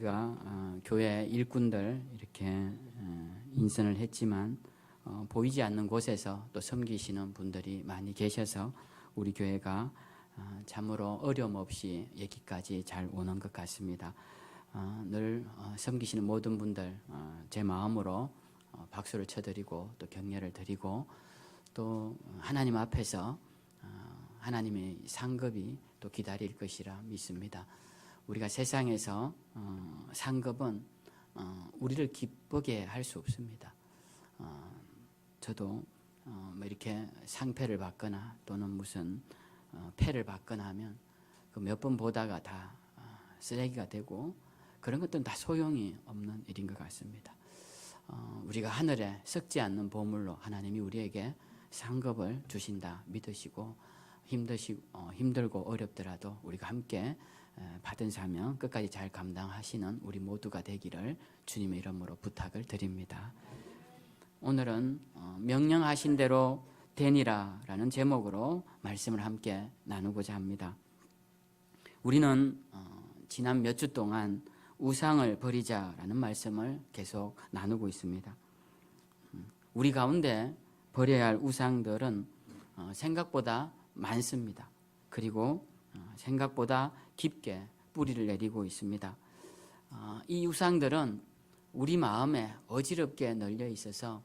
우리가 교회 일꾼들 이렇게 인선을 했지만 보이지 않는 곳에서 또 섬기시는 분들이 많이 계셔서 우리 교회가 참으로 어려움 없이 여기까지 잘 오는 것 같습니다. 늘 섬기시는 모든 분들 제 마음으로 박수를 쳐드리고 또 격려를 드리고 또 하나님 앞에서 하나님의 상급이 또 기다릴 것이라 믿습니다. 우리가 세상에서 상급은 우리를 기쁘게 할 수 없습니다. 저도 뭐 이렇게 상패를 받거나 또는 무슨 패를 받거나 하면 그 몇 번 보다가 다 쓰레기가 되고 그런 것들은 다 소용이 없는 일인 것 같습니다. 우리가 하늘에 썩지 않는 보물로 하나님이 우리에게 상급을 주신다 믿으시고 힘들고 어렵더라도 우리가 함께 받은 사명 끝까지 잘 감당하시는 우리 모두가 되기를 주님의 이름으로 부탁을 드립니다. 오늘은 명령하신 대로 되니라라는 제목으로 말씀을 함께 나누고자 합니다. 우리는 지난 몇 주 동안 우상을 버리자라는 말씀을 계속 나누고 있습니다. 우리 가운데 버려야 할 우상들은 생각보다 많습니다. 그리고 생각보다 깊게 뿌리를 내리고 있습니다. 이 우상들은 우리 마음에 어지럽게 널려 있어서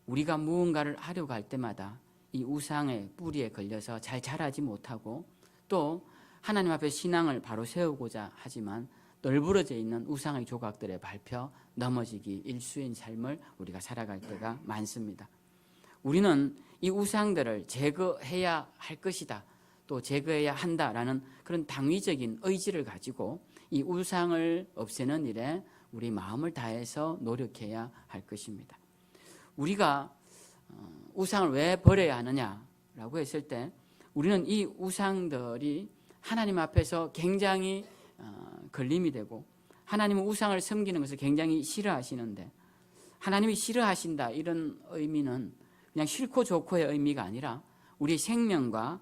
우리가 무언가를 하려고 할 때마다 이 우상의 뿌리에 걸려서 잘 자라지 못하고 또 하나님 앞에 신앙을 바로 세우고자 하지만 널브러져 있는 우상의 조각들에 밟혀 넘어지기 일수인 삶을 우리가 살아갈 때가 많습니다. 우리는 이 우상들을 제거해야 할 것이다, 또 제거해야 한다라는 그런 당위적인 의지를 가지고 이 우상을 없애는 일에 우리 마음을 다해서 노력해야 할 것입니다. 우리가 우상을 왜 버려야 하느냐라고 했을 때 우리는 이 우상들이 하나님 앞에서 굉장히 걸림이 되고 하나님은 우상을 섬기는 것을 굉장히 싫어하시는데 하나님이 싫어하신다 이런 의미는 그냥 싫고 좋고의 의미가 아니라 우리의 생명과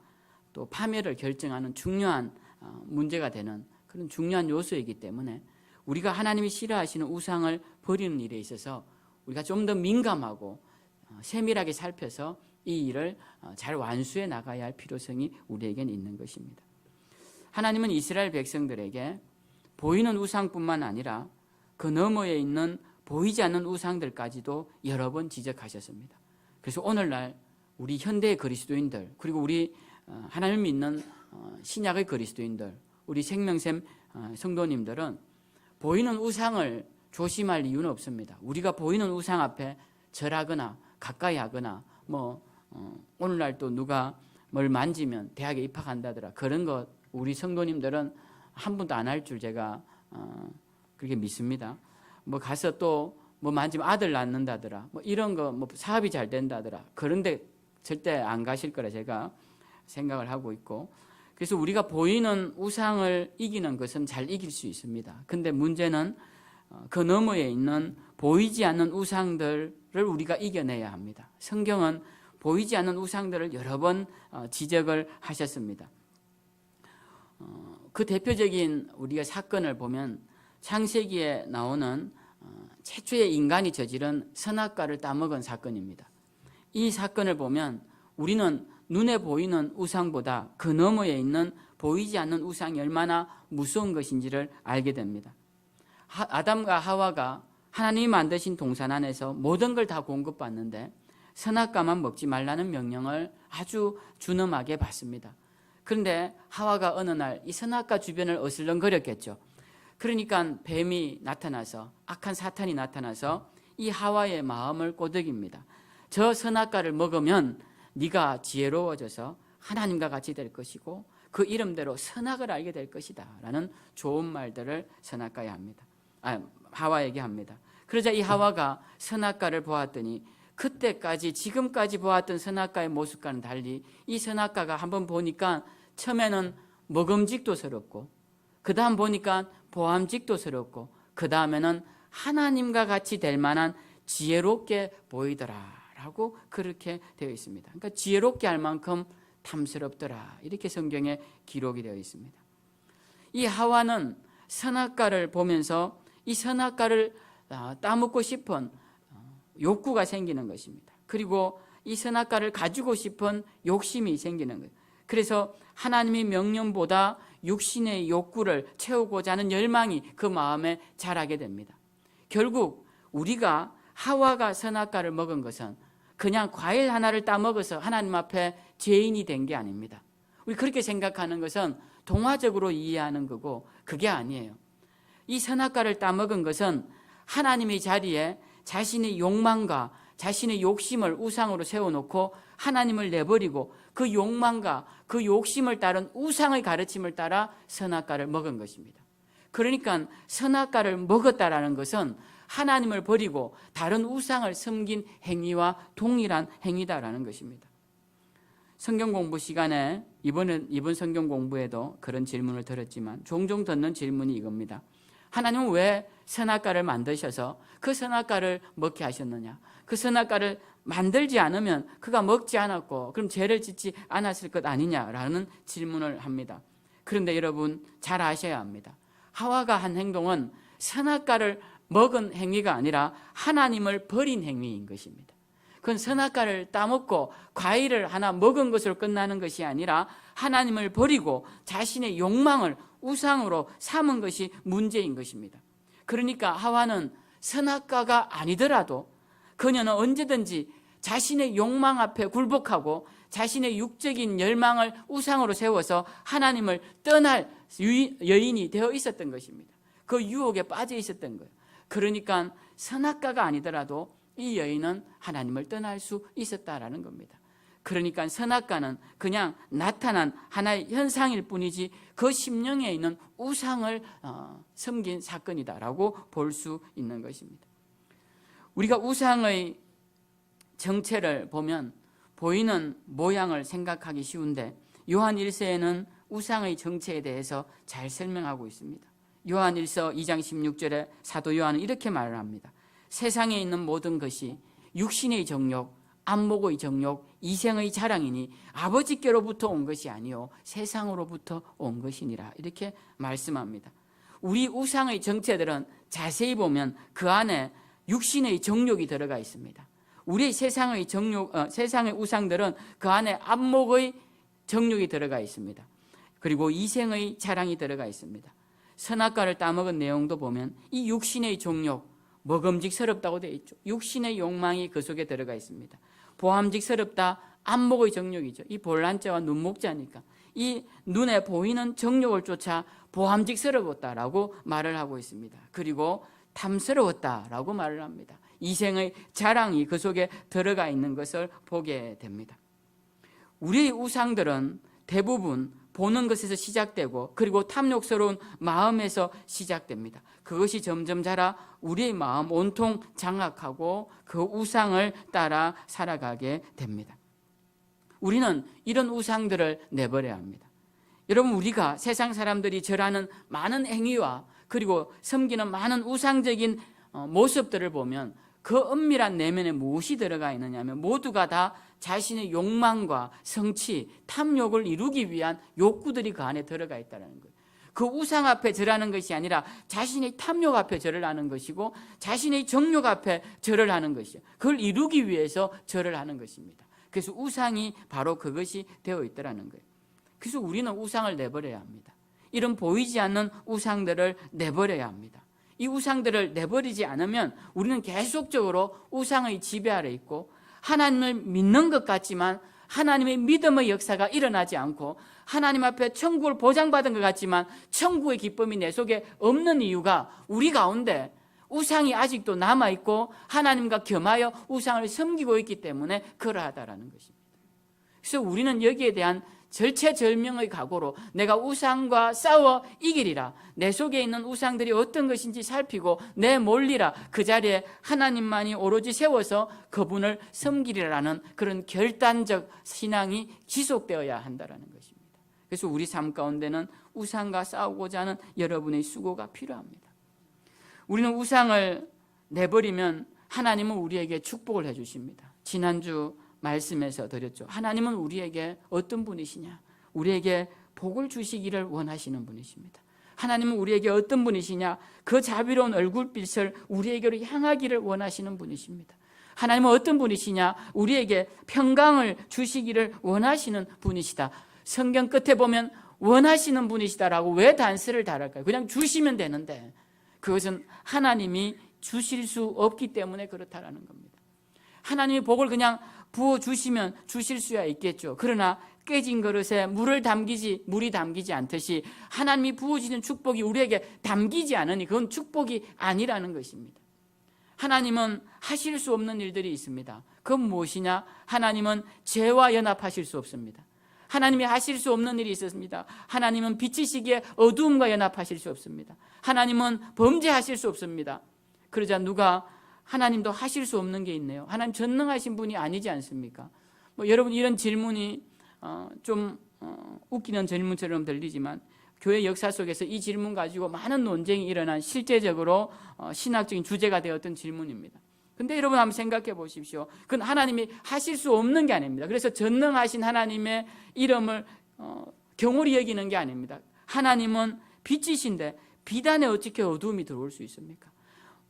또 파멸을 결정하는 중요한 문제가 되는 그런 중요한 요소이기 때문에 우리가 하나님이 싫어하시는 우상을 버리는 일에 있어서 우리가 좀 더 민감하고 세밀하게 살펴서 이 일을 잘 완수해 나가야 할 필요성이 우리에게는 있는 것입니다. 하나님은 이스라엘 백성들에게 보이는 우상뿐만 아니라 그 너머에 있는 보이지 않는 우상들까지도 여러 번 지적하셨습니다. 그래서 오늘날 우리 현대의 그리스도인들 그리고 우리 하나님을 믿는 신약의 그리스도인들 우리 생명샘 성도님들은 보이는 우상을 조심할 이유는 없습니다. 우리가 보이는 우상 앞에 절하거나 가까이 하거나 오늘날 또 누가 뭘 만지면 대학에 입학한다더라 그런 것 우리 성도님들은 한 번도 안 할 줄 제가 그렇게 믿습니다. 가서 또 만지면 아들 낳는다더라 이런 거 사업이 잘 된다더라 그런데 절대 안 가실 거라 제가 생각을 하고 있고 그래서 우리가 보이는 우상을 이기는 것은 잘 이길 수 있습니다. 근데 문제는 그 너머에 있는 보이지 않는 우상들을 우리가 이겨내야 합니다. 성경은 보이지 않는 우상들을 여러 번 지적을 하셨습니다. 그 대표적인 우리가 사건을 보면 창세기에 나오는 최초의 인간이 저지른 선악과를 따먹은 사건입니다. 이 사건을 보면 우리는 눈에 보이는 우상보다 그 너머에 있는 보이지 않는 우상이 얼마나 무서운 것인지를 알게 됩니다. 아담과 하와가 하나님이 만드신 동산 안에서 모든 걸 다 공급받는데 선악과만 먹지 말라는 명령을 아주 준엄하게 받습니다. 그런데 하와가 어느 날 이 선악과 주변을 어슬렁거렸겠죠. 그러니까 뱀이 나타나서 악한 사탄이 나타나서 이 하와의 마음을 꼬드깁니다. 저 선악과를 먹으면 네가 지혜로워져서 하나님과 같이 될 것이고 그 이름대로 선악을 알게 될 것이다 라는 좋은 말들을 선악과에 합니다. 하와에게 합니다. 그러자 이 하와가 선악과를 보았더니 그때까지 지금까지 보았던 선악과의 모습과는 달리 이 선악과가 한번 보니까 처음에는 먹음직도스럽고 그 다음 보니까 보암직도스럽고 그 다음에는 하나님과 같이 될 만한 지혜롭게 보이더라 라고 그렇게 되어 있습니다. 그러니까 지혜롭게 할 만큼 탐스럽더라 이렇게 성경에 기록이 되어 있습니다. 이 하와는 선악과를 보면서 이 선악과를 따먹고 싶은 욕구가 생기는 것입니다. 그리고 이 선악과를 가지고 싶은 욕심이 생기는 거예요. 그래서 하나님의 명령보다 육신의 욕구를 채우고자 하는 열망이 그 마음에 자라게 됩니다. 결국 우리가 하와가 선악과를 먹은 것은 그냥 과일 하나를 따먹어서 하나님 앞에 죄인이 된 게 아닙니다. 우리 그렇게 생각하는 것은 동화적으로 이해하는 거고 그게 아니에요. 이 선악과를 따먹은 것은 하나님의 자리에 자신의 욕망과 자신의 욕심을 우상으로 세워놓고 하나님을 내버리고 그 욕망과 그 욕심을 따른 우상의 가르침을 따라 선악과를 먹은 것입니다. 그러니까 선악과를 먹었다라는 것은 하나님을 버리고 다른 우상을 섬긴 행위와 동일한 행위다라는 것입니다. 성경 공부 시간에 이번 성경 공부에도 그런 질문을 들었지만 종종 듣는 질문이 이겁니다. 하나님은 왜 선악과를 만드셔서 그 선악과를 먹게 하셨느냐? 그 선악과를 만들지 않으면 그가 먹지 않았고 그럼 죄를 짓지 않았을 것 아니냐라는 질문을 합니다. 그런데 여러분 잘 아셔야 합니다. 하와가 한 행동은 선악과를 먹은 행위가 아니라 하나님을 버린 행위인 것입니다. 그건 선악과를 따먹고 과일을 하나 먹은 것으로 끝나는 것이 아니라 하나님을 버리고 자신의 욕망을 우상으로 삼은 것이 문제인 것입니다. 그러니까 하와는 선악과가 아니더라도 그녀는 언제든지 자신의 욕망 앞에 굴복하고 자신의 육적인 열망을 우상으로 세워서 하나님을 떠날 여인이 되어 있었던 것입니다. 그 유혹에 빠져 있었던 거예요. 그러니까 선악과가 아니더라도 이 여인은 하나님을 떠날 수 있었다라는 겁니다. 그러니까 선악과는 그냥 나타난 하나의 현상일 뿐이지 그 심령에 있는 우상을 섬긴 사건이다라고 볼 수 있는 것입니다. 우리가 우상의 정체를 보면 보이는 모양을 생각하기 쉬운데 요한 1서에는 우상의 정체에 대해서 잘 설명하고 있습니다. 요한 1서 2장 16절에 사도 요한은 이렇게 말을 합니다. 세상에 있는 모든 것이 육신의 정욕, 안목의 정욕, 이생의 자랑이니 아버지께로부터 온 것이 아니요 세상으로부터 온 것이니라 이렇게 말씀합니다. 우리 우상의 정체들은 자세히 보면 그 안에 육신의 정욕이 들어가 있습니다. 우리 세상의 세상의 우상들은 그 안에 안목의 정욕이 들어가 있습니다. 그리고 이생의 자랑이 들어가 있습니다. 선악과를 따먹은 내용도 보면 이 육신의 정욕, 먹음직스럽다고 되어 있죠. 육신의 욕망이 그 속에 들어가 있습니다. 보암직스럽다, 안목의 정욕이죠. 이 볼란자와 눈목자니까 이 눈에 보이는 정욕을 쫓아 보암직스러웠다라고 말을 하고 있습니다. 그리고 탐스러웠다라고 말을 합니다. 이생의 자랑이 그 속에 들어가 있는 것을 보게 됩니다. 우리의 우상들은 대부분 보는 것에서 시작되고 그리고 탐욕스러운 마음에서 시작됩니다. 그것이 점점 자라 우리의 마음 온통 장악하고 그 우상을 따라 살아가게 됩니다. 우리는 이런 우상들을 내버려야 합니다. 여러분 우리가 세상 사람들이 절하는 많은 행위와 그리고 섬기는 많은 우상적인 모습들을 보면 그 은밀한 내면에 무엇이 들어가 있느냐 하면 모두가 다 자신의 욕망과 성취, 탐욕을 이루기 위한 욕구들이 그 안에 들어가 있다는 거예요. 그 우상 앞에 절하는 것이 아니라 자신의 탐욕 앞에 절을 하는 것이고 자신의 정욕 앞에 절을 하는 것이요. 그걸 이루기 위해서 절을 하는 것입니다. 그래서 우상이 바로 그것이 되어 있더라는 거예요. 그래서 우리는 우상을 내버려야 합니다. 이런 보이지 않는 우상들을 내버려야 합니다. 이 우상들을 내버리지 않으면 우리는 계속적으로 우상의 지배 아래 있고 하나님을 믿는 것 같지만 하나님의 믿음의 역사가 일어나지 않고 하나님 앞에 천국을 보장받은 것 같지만 천국의 기쁨이 내 속에 없는 이유가 우리 가운데 우상이 아직도 남아있고 하나님과 겸하여 우상을 섬기고 있기 때문에 그러하다라는 것입니다. 그래서 우리는 여기에 대한 절체절명의 각오로 내가 우상과 싸워 이기리라, 내 속에 있는 우상들이 어떤 것인지 살피고 내몰리라, 그 자리에 하나님만이 오로지 세워서 그분을 섬기리라는 그런 결단적 신앙이 지속되어야 한다는 것입니다. 그래서 우리 삶 가운데는 우상과 싸우고자 하는 여러분의 수고가 필요합니다. 우리는 우상을 내버리면 하나님은 우리에게 축복을 해주십니다. 지난주 말씀에서 드렸죠. 하나님은 우리에게 어떤 분이시냐? 우리에게 복을 주시기를 원하시는 분이십니다. 하나님은 우리에게 어떤 분이시냐? 그 자비로운 얼굴빛을 우리에게로 향하기를 원하시는 분이십니다. 하나님은 어떤 분이시냐? 우리에게 평강을 주시기를 원하시는 분이시다. 성경 끝에 보면 원하시는 분이시다라고 왜 단서를 달을까요? 그냥 주시면 되는데 그것은 하나님이 주실 수 없기 때문에 그렇다라는 겁니다. 하나님이 복을 그냥 부어주시면 주실 수야 있겠죠. 그러나 깨진 그릇에 물이 담기지 않듯이 하나님이 부어주시는 축복이 우리에게 담기지 않으니 그건 축복이 아니라는 것입니다. 하나님은 하실 수 없는 일들이 있습니다. 그건 무엇이냐? 하나님은 죄와 연합하실 수 없습니다. 하나님이 하실 수 없는 일이 있었습니다. 하나님은 빛이시기에 어두움과 연합하실 수 없습니다. 하나님은 범죄하실 수 없습니다. 그러자 누가 하나님도 하실 수 없는 게 있네요. 하나님 전능하신 분이 아니지 않습니까? 여러분 이런 질문이 좀 웃기는 질문처럼 들리지만 교회 역사 속에서 이 질문 가지고 많은 논쟁이 일어난 실제적으로 신학적인 주제가 되었던 질문입니다. 근데 여러분 한번 생각해 보십시오. 그건 하나님이 하실 수 없는 게 아닙니다. 그래서 전능하신 하나님의 이름을 경홀히 여기는 게 아닙니다. 하나님은 빛이신데 빛 안에 어떻게 어두움이 들어올 수 있습니까?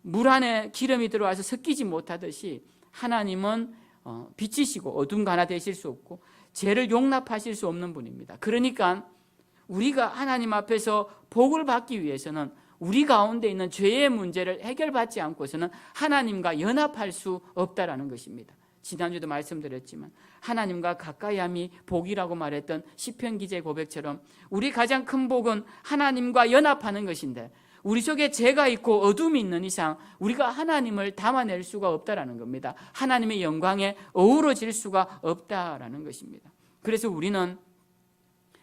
물 안에 기름이 들어와서 섞이지 못하듯이 하나님은 빛이시고 어둠과 하나 되실 수 없고 죄를 용납하실 수 없는 분입니다. 그러니까 우리가 하나님 앞에서 복을 받기 위해서는 우리 가운데 있는 죄의 문제를 해결받지 않고서는 하나님과 연합할 수 없다라는 것입니다. 지난주도 말씀드렸지만 하나님과 가까이함이 복이라고 말했던 시편 기자의 고백처럼 우리 가장 큰 복은 하나님과 연합하는 것인데 우리 속에 죄가 있고 어둠이 있는 이상 우리가 하나님을 담아낼 수가 없다라는 겁니다. 하나님의 영광에 어우러질 수가 없다라는 것입니다. 그래서 우리는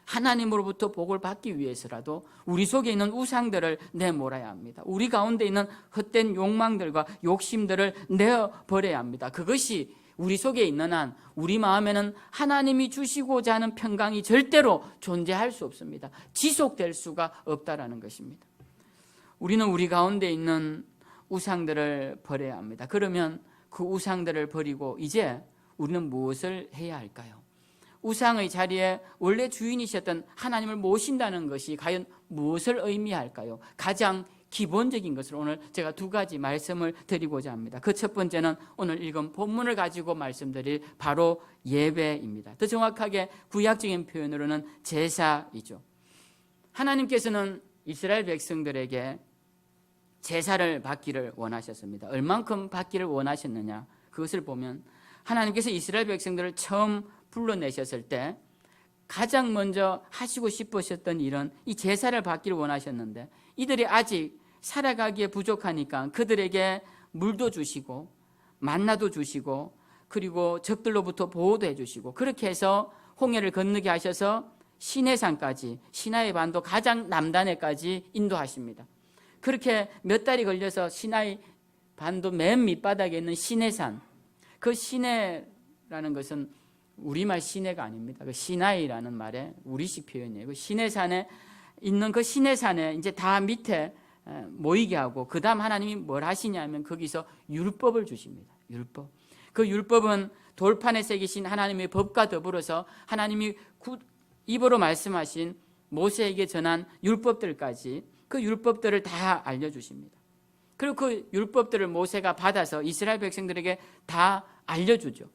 하나님으로부터 복을 받기 위해서라도 우리 속에 있는 우상들을 내몰아야 합니다. 우리 가운데 있는 헛된 욕망들과 욕심들을 내어버려야 합니다. 그것이 우리 속에 있는 한 우리 마음에는 하나님이 주시고자 하는 평강이 절대로 존재할 수 없습니다. 지속될 수가 없다라는 것입니다. 우리는 우리 가운데 있는 우상들을 버려야 합니다. 그러면 그 우상들을 버리고 이제 우리는 무엇을 해야 할까요? 우상의 자리에 원래 주인이셨던 하나님을 모신다는 것이 과연 무엇을 의미할까요? 가장 기본적인 것을 오늘 제가 두 가지 말씀을 드리고자 합니다. 그 첫 번째는 오늘 읽은 본문을 가지고 말씀드릴 바로 예배입니다. 더 정확하게 구약적인 표현으로는 제사이죠. 하나님께서는 이스라엘 백성들에게 제사를 받기를 원하셨습니다. 얼만큼 받기를 원하셨느냐? 그것을 보면 하나님께서 이스라엘 백성들을 처음 불러내셨을 때 가장 먼저 하시고 싶으셨던 일은 이 제사를 받기를 원하셨는데 이들이 아직 살아가기에 부족하니까 그들에게 물도 주시고 만나도 주시고 그리고 적들로부터 보호도 해주시고 그렇게 해서 홍해를 건너게 하셔서 시내산까지 시나이 반도 가장 남단에까지 인도하십니다. 그렇게 몇 달이 걸려서 시나이 반도 맨 밑바닥에 있는 시내산, 그 시내라는 것은 우리말 시내가 아닙니다. 그 시나이라는 말의 우리식 표현이에요. 그 시내산에 있는 그 시내산에 이제 다 밑에 모이게 하고 그 다음 하나님이 뭘 하시냐면 거기서 율법을 주십니다. 율법. 그 율법은 돌판에 새기신 하나님의 법과 더불어서 하나님이 입으로 말씀하신 모세에게 전한 율법들까지 그 율법들을 다 알려주십니다. 그리고 그 율법들을 모세가 받아서 이스라엘 백성들에게 다 알려주죠.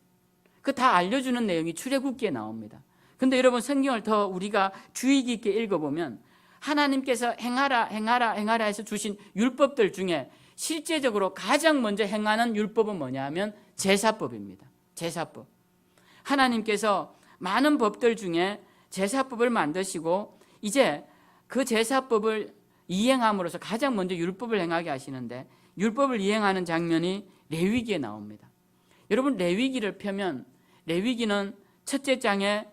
그 다 알려주는 내용이 출애굽기에 나옵니다. 그런데 여러분 성경을 더 우리가 주의 깊게 읽어보면 하나님께서 행하라 해서 주신 율법들 중에 실제적으로 가장 먼저 행하는 율법은 뭐냐 하면 제사법입니다. 제사법. 하나님께서 많은 법들 중에 제사법을 만드시고 이제 그 제사법을 이행함으로써 가장 먼저 율법을 행하게 하시는데 율법을 이행하는 장면이 레위기에 나옵니다. 여러분 레위기를 펴면 레위기는 첫째 장에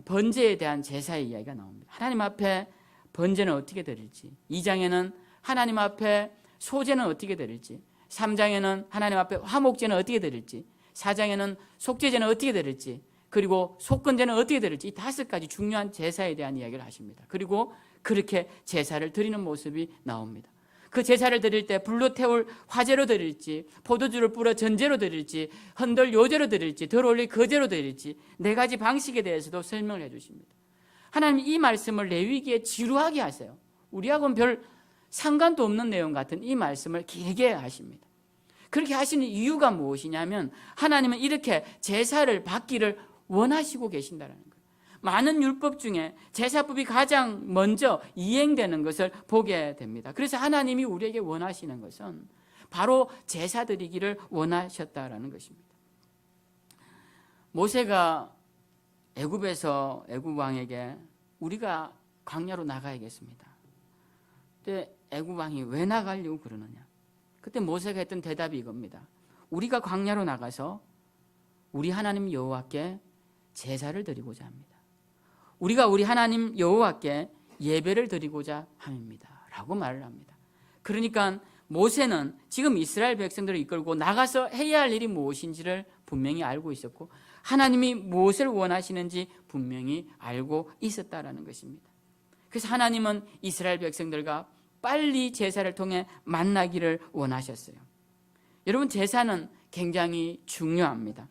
번제에 대한 제사의 이야기가 나옵니다. 하나님 앞에 번제는 어떻게 드릴지, 2장에는 하나님 앞에 소제는 어떻게 드릴지, 3장에는 하나님 앞에 화목제는 어떻게 드릴지, 4장에는 속죄제는 어떻게 드릴지, 그리고 속건제는 어떻게 드릴지, 이 5가지 중요한 제사에 대한 이야기를 하십니다. 그리고 그렇게 제사를 드리는 모습이 나옵니다. 그 제사를 드릴 때 불로 태울 화제로 드릴지, 포도주를 뿌려 전제로 드릴지, 헌들 요제로 드릴지, 덜 올릴 거제로 드릴지 4가지 방식에 대해서도 설명을 해 주십니다. 하나님 이 말씀을 레위기에 지루하게 하세요. 우리하고는 별 상관도 없는 내용 같은 이 말씀을 길게 하십니다. 그렇게 하시는 이유가 무엇이냐면 하나님은 이렇게 제사를 받기를 원하시고 계신다는 거예요. 많은 율법 중에 제사법이 가장 먼저 이행되는 것을 보게 됩니다. 그래서 하나님이 우리에게 원하시는 것은 바로 제사 드리기를 원하셨다라는 것입니다. 모세가 애굽에서 애굽 왕에게 우리가 광야로 나가야겠습니다. 근데 애굽 왕이 왜 나가려고 그러느냐? 그때 모세가 했던 대답이 이겁니다. 우리가 광야로 나가서 우리 하나님 여호와께 제사를 드리고자 합니다. 우리가 우리 하나님 여호와께 예배를 드리고자 함입니다. 라고 말을 합니다. 그러니까 모세는 지금 이스라엘 백성들을 이끌고 나가서 해야 할 일이 무엇인지를 분명히 알고 있었고 하나님이 무엇을 원하시는지 분명히 알고 있었다라는 것입니다. 그래서 하나님은 이스라엘 백성들과 빨리 제사를 통해 만나기를 원하셨어요. 여러분, 제사는 굉장히 중요합니다.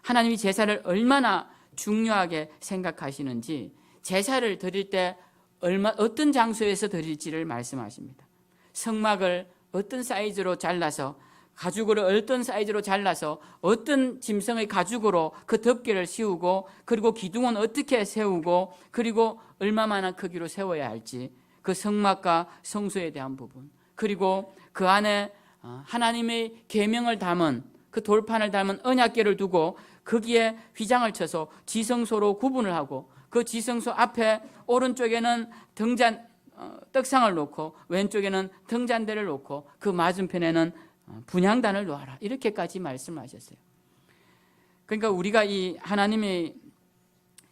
하나님이 제사를 얼마나 중요하게 생각하시는지 제사를 드릴 때 어떤 장소에서 드릴지를 말씀하십니다. 성막을 어떤 사이즈로 잘라서 가죽으로 어떤 사이즈로 잘라서 어떤 짐승의 가죽으로 그 덮개를 씌우고 그리고 기둥은 어떻게 세우고 그리고 얼마만한 크기로 세워야 할지 그 성막과 성소에 대한 부분 그리고 그 안에 하나님의 계명을 담은 그 돌판을 담은 언약궤를 두고 거기에 휘장을 쳐서 지성소로 구분을 하고 그 지성소 앞에 오른쪽에는 떡상을 놓고 왼쪽에는 등잔대를 놓고 그 맞은편에는 분향단을 놓아라 이렇게까지 말씀하셨어요. 그러니까 우리가 이 하나님의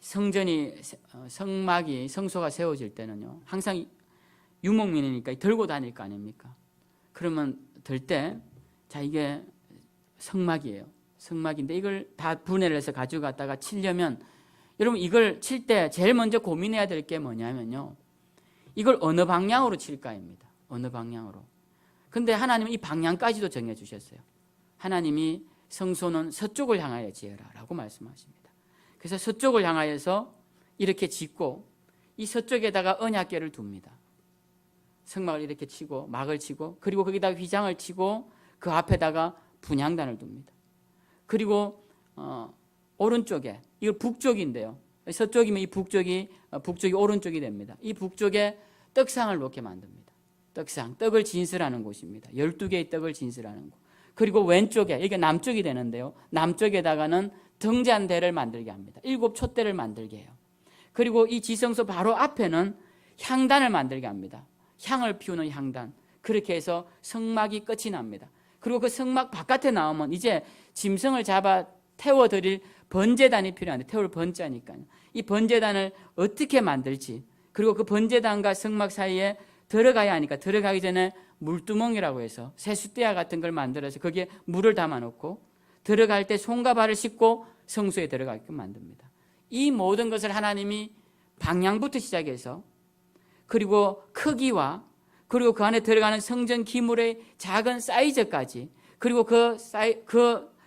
성전이 성막이 성소가 세워질 때는요 항상 유목민이니까 들고 다닐 거 아닙니까? 그러면 들 때 자 이게 성막이에요. 성막인데 이걸 다 분해를 해서 가져갔다가 치려면 여러분 이걸 칠 때 제일 먼저 고민해야 될 게 뭐냐면요. 이걸 어느 방향으로 칠까입니다. 어느 방향으로. 근데 하나님은 이 방향까지도 정해 주셨어요. 하나님이 성소는 서쪽을 향하여 지어라 라고 말씀하십니다. 그래서 서쪽을 향하여서 이렇게 짓고 이 서쪽에다가 언약궤를 둡니다. 성막을 이렇게 치고 막을 치고 그리고 거기다가 휘장을 치고 그 앞에다가 분향단을 둡니다. 그리고 오른쪽에 이거 북쪽인데요. 서쪽이면 이 북쪽이 오른쪽이 됩니다. 이 북쪽에 떡상을 놓게 만듭니다. 떡상, 떡을 진설하는 곳입니다. 12개의 떡을 진설하는 곳. 그리고 왼쪽에 이게 남쪽이 되는데요. 남쪽에다가는 등잔대를 만들게 합니다. 7촛대를 만들게 해요. 그리고 이 지성소 바로 앞에는 향단을 만들게 합니다. 향을 피우는 향단. 그렇게 해서 성막이 끝이 납니다. 그리고 그 성막 바깥에 나오면 이제 짐승을 잡아 태워드릴 번제단이 필요한데 태울 번자니까요. 이 번제단을 어떻게 만들지 그리고 그 번제단과 성막 사이에 들어가야 하니까 들어가기 전에 물두멍이라고 해서 세숫대야 같은 걸 만들어서 거기에 물을 담아놓고 들어갈 때 손과 발을 씻고 성소에 들어가게끔 만듭니다. 이 모든 것을 하나님이 방향부터 시작해서 그리고 크기와 그리고 그 안에 들어가는 성전 기물의 작은 사이즈까지 그리고 그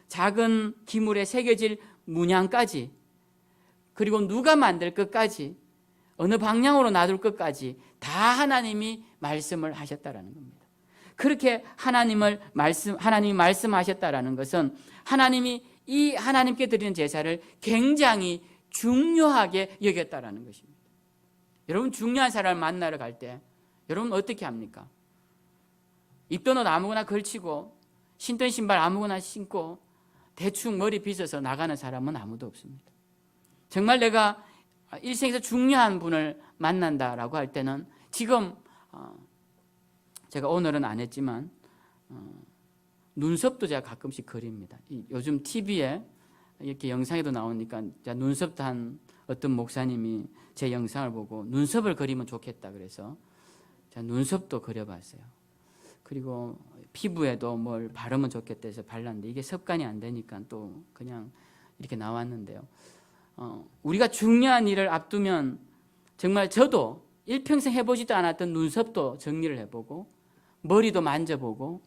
작은 기물에 새겨질 문양까지 그리고 누가 만들 것까지 어느 방향으로 놔둘 것까지 다 하나님이 말씀을 하셨다라는 겁니다. 그렇게 하나님이 말씀하셨다라는 것은 하나님이 이 하나님께 드리는 제사를 굉장히 중요하게 여겼다라는 것입니다. 여러분 중요한 사람을 만나러 갈 때 여러분 어떻게 합니까? 입던 옷 아무거나 걸치고 신던 신발 아무거나 신고 대충 머리 빗어서 나가는 사람은 아무도 없습니다. 정말 내가 일생에서 중요한 분을 만난다라고 할 때는 지금 제가 오늘은 안 했지만 눈썹도 제가 가끔씩 그립니다. 요즘 TV에 이렇게 영상에도 나오니까 눈썹도 한 어떤 목사님이 제 영상을 보고 눈썹을 그리면 좋겠다 그래서 제가 눈썹도 그려봤어요. 그리고 피부에도 뭘 바르면 좋겠다 해서 발랐는데 이게 습관이 안 되니까 또 그냥 이렇게 나왔는데요. 우리가 중요한 일을 앞두면 정말 저도 일평생 해보지도 않았던 눈썹도 정리를 해보고 머리도 만져보고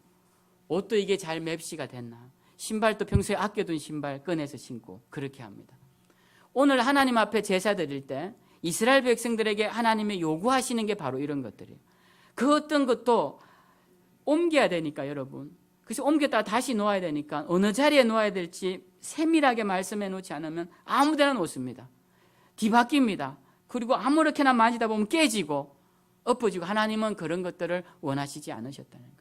옷도 이게 잘 맵시가 됐나 신발도 평소에 아껴둔 신발 꺼내서 신고 그렇게 합니다. 오늘 하나님 앞에 제사 드릴 때 이스라엘 백성들에게 하나님의 요구하시는 게 바로 이런 것들이에요. 그 어떤 것도 옮겨야 되니까 여러분. 그래서 옮겼다가 다시 놓아야 되니까 어느 자리에 놓아야 될지 세밀하게 말씀해 놓지 않으면 아무 데나 놓습니다. 뒤바뀝니다. 그리고 아무렇게나 만지다 보면 깨지고 엎어지고, 하나님은 그런 것들을 원하시지 않으셨다는 거예요.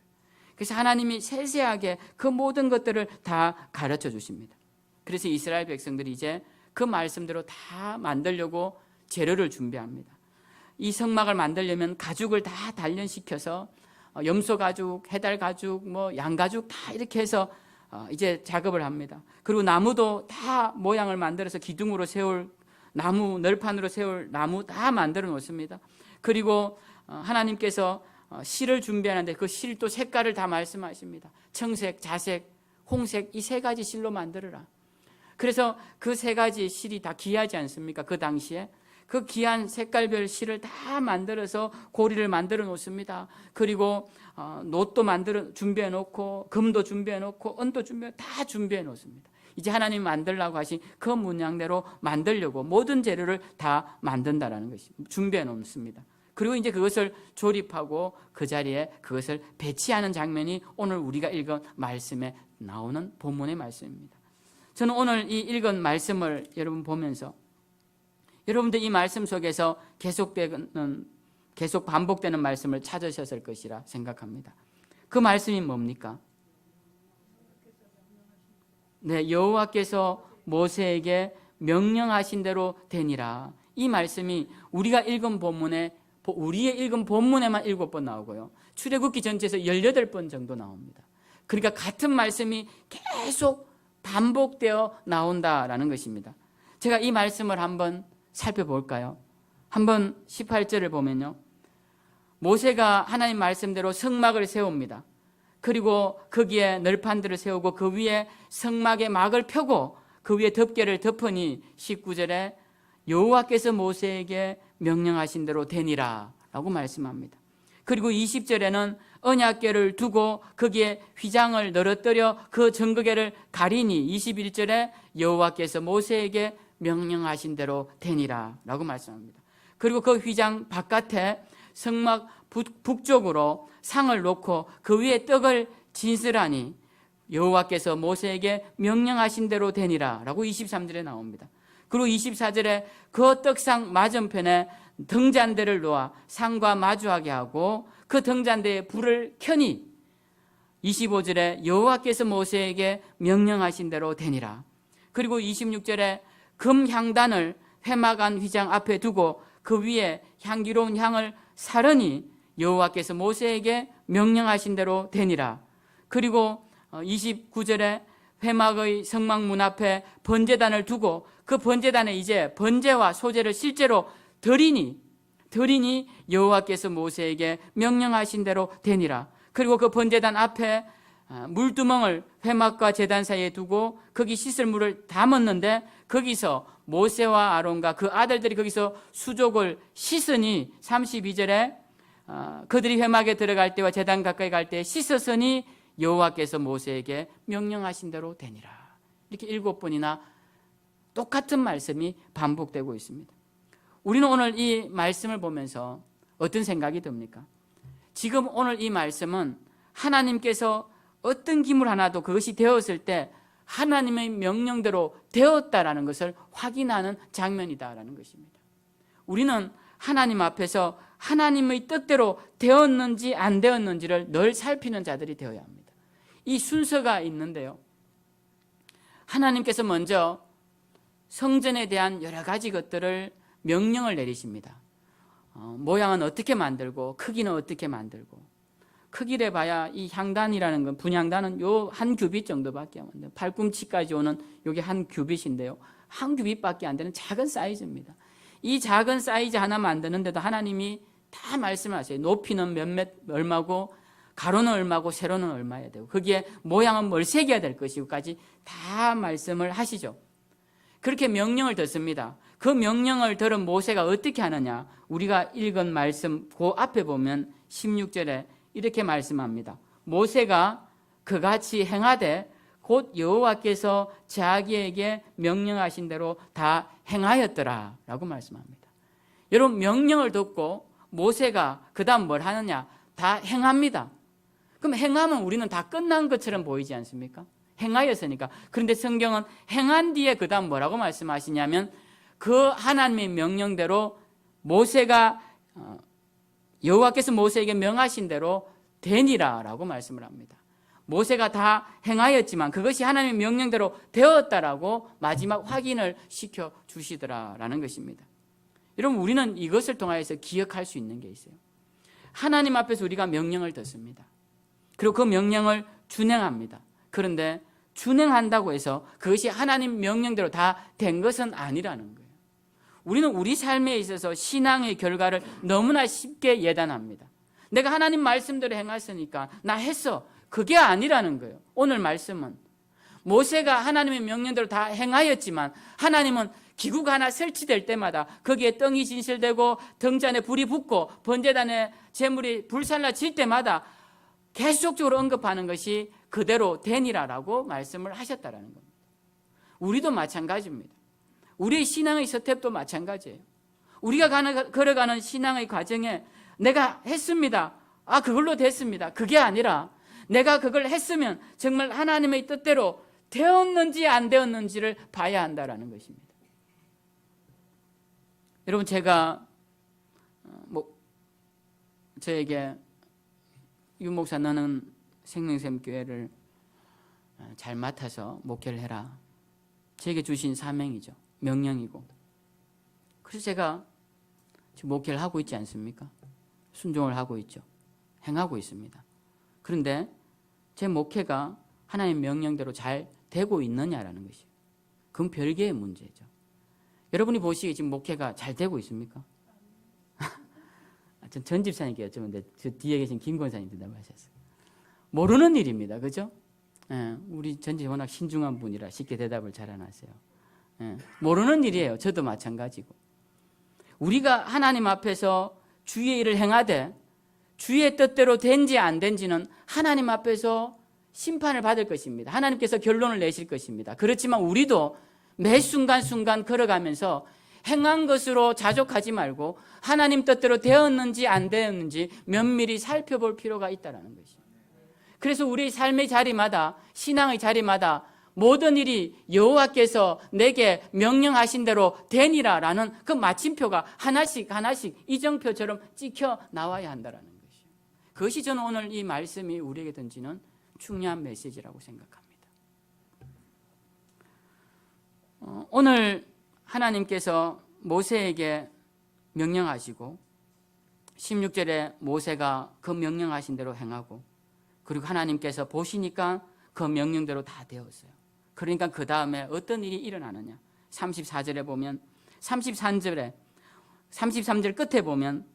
그래서 하나님이 세세하게 그 모든 것들을 다 가르쳐 주십니다. 그래서 이스라엘 백성들이 이제 그 말씀대로 다 만들려고 재료를 준비합니다. 이 성막을 만들려면 가죽을 다 단련시켜서 염소 가죽, 해달 가죽, 양 가죽 다 이렇게 해서 이제 작업을 합니다. 그리고 나무도 다 모양을 만들어서 기둥으로 세울 나무, 널판으로 세울 나무 다 만들어 놓습니다. 그리고 하나님께서 실을 준비하는데 그 실도 색깔을 다 말씀하십니다. 청색, 자색, 홍색, 이 세 가지 실로 만들어라. 그래서 그 세 가지 실이 다 귀하지 않습니까? 그 당시에 그 귀한 색깔별 실을 다 만들어서 고리를 만들어 놓습니다. 그리고 놋도 준비해 놓고, 금도 준비해 놓고, 은도 다 준비해 놓습니다. 이제 하나님 만들라고 하신 그 문양대로 만들려고 모든 재료를 다 만든다라는 것입니다. 준비해 놓습니다. 그리고 이제 그것을 조립하고 그 자리에 그것을 배치하는 장면이 오늘 우리가 읽은 말씀에 나오는 본문의 말씀입니다. 저는 오늘 이 읽은 말씀을 여러분 보면서 여러분들 이 말씀 속에서 계속 반복되는 말씀을 찾으셨을 것이라 생각합니다. 그 말씀이 뭡니까? 네, 여호와께서 모세에게 명령하신 대로 되니라. 이 말씀이 우리가 읽은 본문에, 우리의 읽은 본문에만 7번 나오고요, 출애굽기 전체에서 18번 정도 나옵니다. 그러니까 같은 말씀이 계속 반복되어 나온다라는 것입니다. 제가 이 말씀을 한번 살펴볼까요? 한번 18절을 보면요, 모세가 하나님 말씀대로 성막을 세웁니다. 그리고 거기에 널판들을 세우고 그 위에 성막의 막을 펴고 그 위에 덮개를 덮으니 19절에 여호와께서 모세에게 명령하신 대로 되니라 라고 말씀합니다. 그리고 20절에는 언약궤를 두고 거기에 휘장을 늘어뜨려 그 정거궤를 가리니 21절에 여호와께서 모세에게 명령하신 대로 되니라 라고 말씀합니다. 그리고 그 휘장 바깥에 성막 북쪽으로 상을 놓고 그 위에 떡을 진설하니 여호와께서 모세에게 명령하신 대로 되니라 라고 23절에 나옵니다. 그리고 24절에 그 떡상 맞은편에 등잔대를 놓아 상과 마주하게 하고 그 등잔대에 불을 켜니 25절에 여호와께서 모세에게 명령하신 대로 되니라. 그리고 26절에 금 향단을 회막안 휘장 앞에 두고 그 위에 향기로운 향을 사르니 여호와께서 모세에게 명령하신 대로 되니라. 그리고 29절에 회막의 성막문 앞에 번제단을 두고 그 번제단에 이제 번제와 소제를 실제로 드리니 여호와께서 모세에게 명령하신 대로 되니라. 그리고 그 번제단 앞에 물두멍을 회막과 제단 사이에 두고 거기 씻을 물을 담았는데 거기서 모세와 아론과 그 아들들이 거기서 수족을 씻으니 32절에 그들이 회막에 들어갈 때와 제단 가까이 갈 때 씻었으니 여호와께서 모세에게 명령하신 대로 되니라. 이렇게 7번이나 똑같은 말씀이 반복되고 있습니다. 우리는 오늘 이 말씀을 보면서 어떤 생각이 듭니까? 지금 오늘 이 말씀은 하나님께서 어떤 기물 하나도 그것이 되었을 때 하나님의 명령대로 되었다라는 것을 확인하는 장면이다라는 것입니다. 우리는 하나님 앞에서 하나님의 뜻대로 되었는지 안 되었는지를 늘 살피는 자들이 되어야 합니다. 이 순서가 있는데요, 하나님께서 먼저 성전에 대한 여러 가지 것들을 명령을 내리십니다. 모양은 어떻게 만들고 크기는 어떻게 만들고, 크기를 봐야 이 향단이라는 건, 분향단은 요 한 규빗 정도밖에 안 돼요. 발꿈치까지 오는 요게 한 규빗인데요, 한 규빗밖에 안 되는 작은 사이즈입니다. 이 작은 사이즈 하나 만드는데도 하나님이 다 말씀하세요. 높이는 몇몇 얼마고 가로는 얼마고 세로는 얼마야 되고 거기에 모양은 뭘 새겨야 될 것이고까지 다 말씀을 하시죠. 그렇게 명령을 듣습니다. 그 명령을 들은 모세가 어떻게 하느냐, 우리가 읽은 말씀 그 앞에 보면 16절에 이렇게 말씀합니다. 모세가 그같이 행하되 곧 여호와께서 자기에게 명령하신 대로 다 행하였더라 라고 말씀합니다. 여러분, 명령을 듣고 모세가 그 다음 뭘 하느냐, 다 행합니다. 그럼 행하면 우리는 다 끝난 것처럼 보이지 않습니까? 행하였으니까. 그런데 성경은 행한 뒤에 그 다음 뭐라고 말씀하시냐면 그 하나님의 명령대로 모세가 여호와께서 모세에게 명하신 대로 되니라 라고 말씀을 합니다. 모세가 다 행하였지만 그것이 하나님의 명령대로 되었다라고 마지막 확인을 시켜주시더라라는 것입니다. 여러분, 우리는 이것을 통하여서 기억할 수 있는 게 있어요. 하나님 앞에서 우리가 명령을 듣습니다. 그리고 그 명령을 준행합니다. 그런데 준행한다고 해서 그것이 하나님 명령대로 다 된 것은 아니라는 거예요. 우리는 우리 삶에 있어서 신앙의 결과를 너무나 쉽게 예단합니다. 내가 하나님 말씀대로 행했으니까 나 했어. 그게 아니라는 거예요. 오늘 말씀은 모세가 하나님의 명령대로 다 행하였지만 하나님은 기구가 하나 설치될 때마다 거기에 떡이 진실되고 등잔에 불이 붙고 번제단에 제물이 불살라질 때마다 계속적으로 언급하는 것이 그대로 되니라라고 말씀을 하셨다라는 겁니다. 우리도 마찬가지입니다. 우리의 신앙의 스텝도 마찬가지예요. 우리가 걸어가는 신앙의 과정에 내가 했습니다. 그걸로 됐습니다. 그게 아니라 내가 그걸 했으면 정말 하나님의 뜻대로 되었는지 안 되었는지를 봐야 한다라는 것입니다. 여러분, 제가 저에게 유 목사 너는 생명샘교회를 잘 맡아서 목회를 해라. 제게 주신 사명이죠. 명령이고. 그래서 제가 지금 목회를 하고 있지 않습니까? 순종을 하고 있죠. 행하고 있습니다. 그런데 제 목회가 하나님의 명령대로 잘 되고 있느냐라는 것이에요. 그건 별개의 문제죠. 여러분이 보시기에 지금 목회가 잘 되고 있습니까? 전 집사님께 여쭤봤는데 저 뒤에 계신 김 권사님 대답하셨어요. 모르는 일입니다. 그죠? 우리 전 집사 워낙 신중한 분이라 쉽게 대답을 잘 안 하세요. 모르는 일이에요. 저도 마찬가지고. 우리가 하나님 앞에서 주의 일을 행하되 주의 뜻대로 된지 안 된지는 하나님 앞에서 심판을 받을 것입니다. 하나님께서 결론을 내실 것입니다. 그렇지만 우리도 매 순간순간 걸어가면서 행한 것으로 자족하지 말고 하나님 뜻대로 되었는지 안 되었는지 면밀히 살펴볼 필요가 있다는 것이죠. 그래서 우리 삶의 자리마다, 신앙의 자리마다 모든 일이 여호와께서 내게 명령하신 대로 되니라라는 그 마침표가 하나씩 이정표처럼 찍혀 나와야 한다는 것이죠. 그것이 저는 오늘 이 말씀이 우리에게 던지는 중요한 메시지라고 생각합니다. 오늘 하나님께서 모세에게 명령하시고 16절에 모세가 그 명령하신 대로 행하고 그리고 하나님께서 보시니까 그 명령대로 다 되었어요. 그러니까 그 다음에 어떤 일이 일어나느냐. 34절에 보면 33절 끝에 보면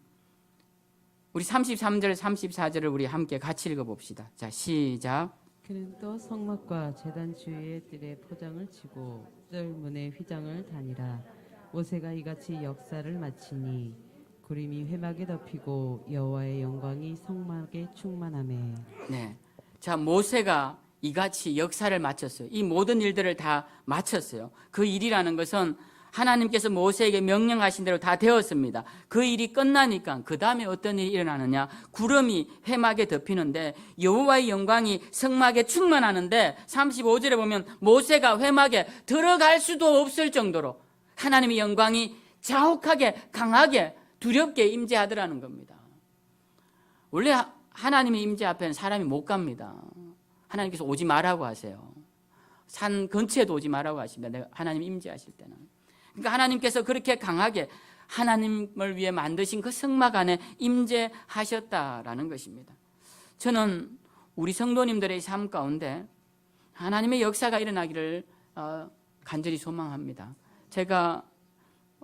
우리 33절 34절을 우리 함께 같이 읽어봅시다. 자, 시작. 그는 또 성막과 제단 주위에 뜰에 포장을 치고 뜰문에 휘장을 다니라. 모세가 이같이 역사를 마치니 구름이 회막에 덮이고 여호와의 영광이 성막에 충만하매. 네, 자, 모세가 이같이 역사를 마쳤어요. 이 모든 일들을 다 마쳤어요. 그 일이라는 것은 하나님께서 모세에게 명령하신 대로 다 되었습니다. 그 일이 끝나니까 그 다음에 어떤 일이 일어나느냐. 구름이 회막에 덮이는데 여호와의 영광이 성막에 충만하는데 35절에 보면 모세가 회막에 들어갈 수도 없을 정도로 하나님의 영광이 자욱하게 강하게 두렵게 임재하더라는 겁니다. 원래 하나님의 임재 앞에는 사람이 못 갑니다. 하나님께서 오지 말라고 하세요. 산 근처에도 오지 말라고 하십니다. 하나님 임재하실 때는. 그러니까 하나님께서 그렇게 강하게 하나님을 위해 만드신 그 성막 안에 임재하셨다라는 것입니다. 저는 우리 성도님들의 삶 가운데 하나님의 역사가 일어나기를 간절히 소망합니다. 제가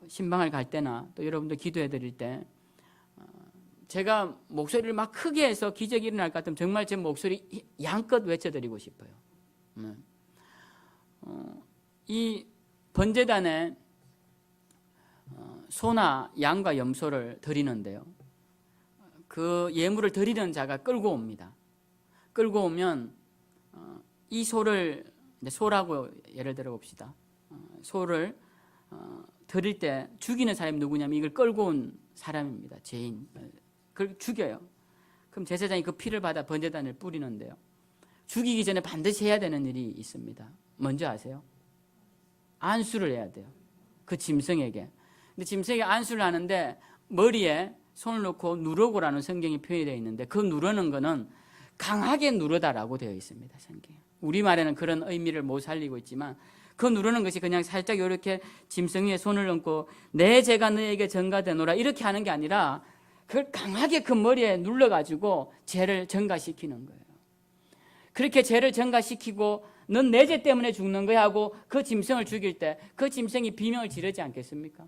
신방을 갈 때나 또 여러분들 기도해 드릴 때 제가 목소리를 막 크게 해서 기적이 일어날 것 같으면 정말 제 목소리 양껏 외쳐드리고 싶어요. 이 번제단에 소나 양과 염소를 드리는데요. 그 예물을 드리는 자가 끌고 옵니다. 끌고 오면 이 소라고 예를 들어 봅시다. 소를 드릴 때 죽이는 사람이 누구냐면 이걸 끌고 온 사람입니다. 죄인. 그걸 죽여요. 그럼 제사장이 그 피를 받아 번제단을 뿌리는데요. 죽이기 전에 반드시 해야 되는 일이 있습니다. 먼저 아세요? 안수를 해야 돼요. 그 짐승에게. 근데 짐승에게 안수를 하는데 머리에 손을 놓고 누르고라는 성경이 표현이 되어 있는데 그 누르는 거는 강하게 누르다라고 되어 있습니다. 성경에. 우리말에는 그런 의미를 못 살리고 있지만 그 누르는 것이 그냥 살짝 이렇게 짐승 위에 손을 얹고 내 죄가 너에게 전가되노라 이렇게 하는 게 아니라 그걸 강하게 그 머리에 눌러가지고 죄를 전가시키는 거예요. 그렇게 죄를 전가시키고 넌 내 죄 때문에 죽는 거야 하고 그 짐승을 죽일 때 그 짐승이 비명을 지르지 않겠습니까?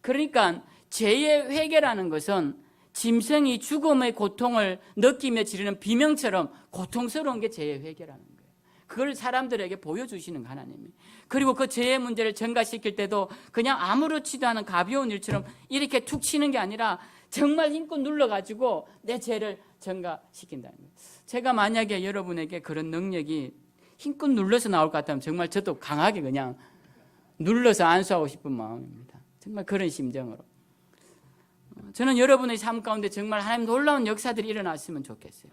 그러니까 죄의 회개라는 것은 짐승이 죽음의 고통을 느끼며 지르는 비명처럼 고통스러운 게 죄의 회개라는 거예요. 그걸 사람들에게 보여주시는 하나님이. 그리고 그 죄의 문제를 전가시킬 때도 그냥 아무렇지도 않은 가벼운 일처럼 이렇게 툭 치는 게 아니라 정말 힘껏 눌러가지고 내 죄를 전가시킨다는 거예요. 제가 만약에 여러분에게 그런 능력이 힘껏 눌러서 나올 것 같다면 정말 저도 강하게 그냥 눌러서 안수하고 싶은 마음입니다. 정말 그런 심정으로. 저는 여러분의 삶 가운데 정말 하나님 놀라운 역사들이 일어났으면 좋겠어요.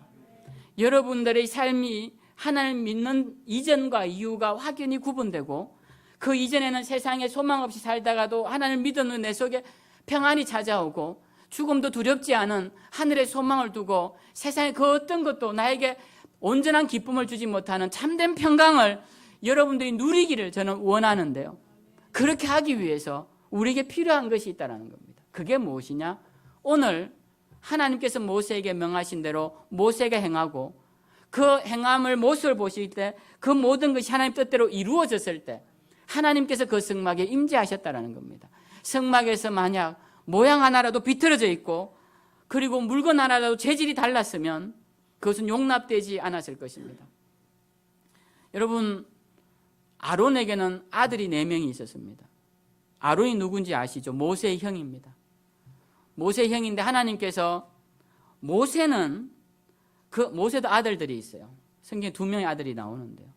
여러분들의 삶이 하나님 믿는 이전과 이후가 확연히 구분되고 그 이전에는 세상에 소망 없이 살다가도 하나님을 믿는 내 속에 평안이 찾아오고 죽음도 두렵지 않은 하늘의 소망을 두고 세상의 그 어떤 것도 나에게 온전한 기쁨을 주지 못하는 참된 평강을 여러분들이 누리기를 저는 원하는데요. 그렇게 하기 위해서 우리에게 필요한 것이 있다는 겁니다. 그게 무엇이냐? 오늘 하나님께서 모세에게 명하신 대로 모세가 행하고 그 행함을 모습을 보실 때 그 모든 것이 하나님 뜻대로 이루어졌을 때 하나님께서 그 성막에 임재하셨다는 겁니다. 성막에서 만약 모양 하나라도 비틀어져 있고 그리고 물건 하나라도 재질이 달랐으면 그것은 용납되지 않았을 것입니다. 여러분, 아론에게는 아들이 4명이 있었습니다. 아론이 누군지 아시죠? 모세의 형입니다. 모세의 형인데 하나님께서 모세도 아들들이 있어요. 성경에 2명의 아들이 나오는데요.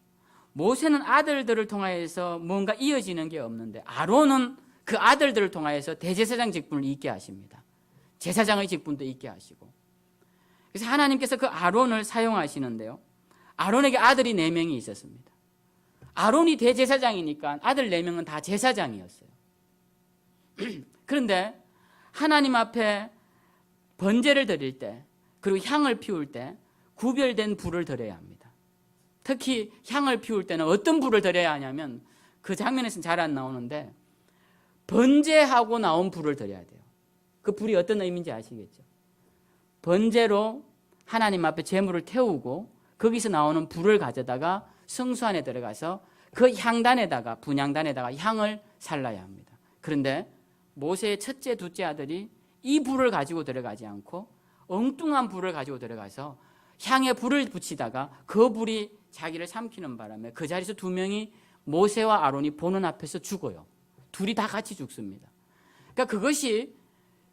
모세는 아들들을 통하여서 뭔가 이어지는 게 없는데 아론은 그 아들들을 통하여서 대제사장 직분을 잇게 하십니다. 제사장의 직분도 잇게 하시고. 그래서 하나님께서 그 아론을 사용하시는데요. 아론에게 아들이 4명이 있었습니다. 아론이 대제사장이니까 아들 4명은 다 제사장이었어요. 그런데 하나님 앞에 번제를 드릴 때 그리고 향을 피울 때 구별된 불을 드려야 합니다. 특히 향을 피울 때는 어떤 불을 드려야 하냐면 그 장면에서는 잘 안 나오는데 번제하고 나온 불을 드려야 돼요. 그 불이 어떤 의미인지 아시겠죠? 번제로 하나님 앞에 제물을 태우고 거기서 나오는 불을 가져다가 성소 안에 들어가서 그 향단에다가 분향단에다가 향을 살라야 합니다. 그런데 모세의 첫째, 둘째 아들이 이 불을 가지고 들어가지 않고 엉뚱한 불을 가지고 들어가서 향에 불을 붙이다가 그 불이 자기를 삼키는 바람에 그 자리에서 2명이 모세와 아론이 보는 앞에서 죽어요. 둘이 다 같이 죽습니다. 그러니까 그것이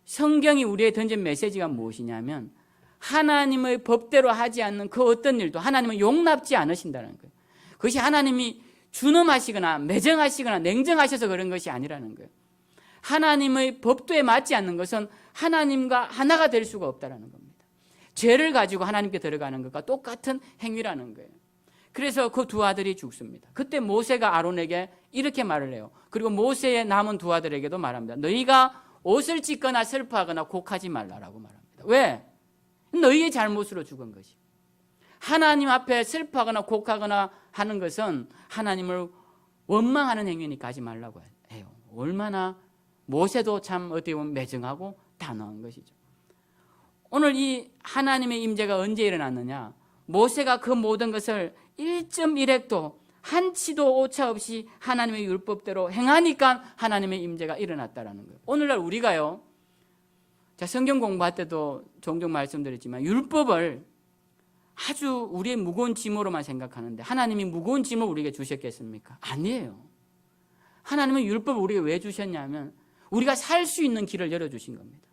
성경이 우리에 던진 메시지가 무엇이냐면 하나님의 법대로 하지 않는 그 어떤 일도 하나님은 용납지 않으신다는 거예요. 그것이 하나님이 준엄하시거나 매정하시거나 냉정하셔서 그런 것이 아니라는 거예요. 하나님의 법도에 맞지 않는 것은 하나님과 하나가 될 수가 없다는 겁니다. 죄를 가지고 하나님께 들어가는 것과 똑같은 행위라는 거예요. 그래서 그 2 아들이 죽습니다. 그때 모세가 아론에게 이렇게 말을 해요. 그리고 모세의 남은 2 아들에게도 말합니다. 너희가 옷을 찢거나 슬퍼하거나 곡하지 말라라고 말합니다. 왜? 너희의 잘못으로 죽은 것이. 하나님 앞에 슬퍼하거나 곡하거나 하는 것은 하나님을 원망하는 행위니까 하지 말라고 해요. 얼마나 모세도 참 어떻게 보면 매정하고 단호한 것이죠. 오늘 이 하나님의 임재가 언제 일어났느냐? 모세가 그 모든 것을 1.1획도 한치도 오차 없이 하나님의 율법대로 행하니까 하나님의 임재가 일어났다라는 거예요. 오늘날 우리가요, 자, 성경 공부할 때도 종종 말씀드렸지만 율법을 아주 우리의 무거운 짐으로만 생각하는데 하나님이 무거운 짐을 우리에게 주셨겠습니까? 아니에요. 하나님은 율법을 우리에게 왜 주셨냐면 우리가 살 수 있는 길을 열어주신 겁니다.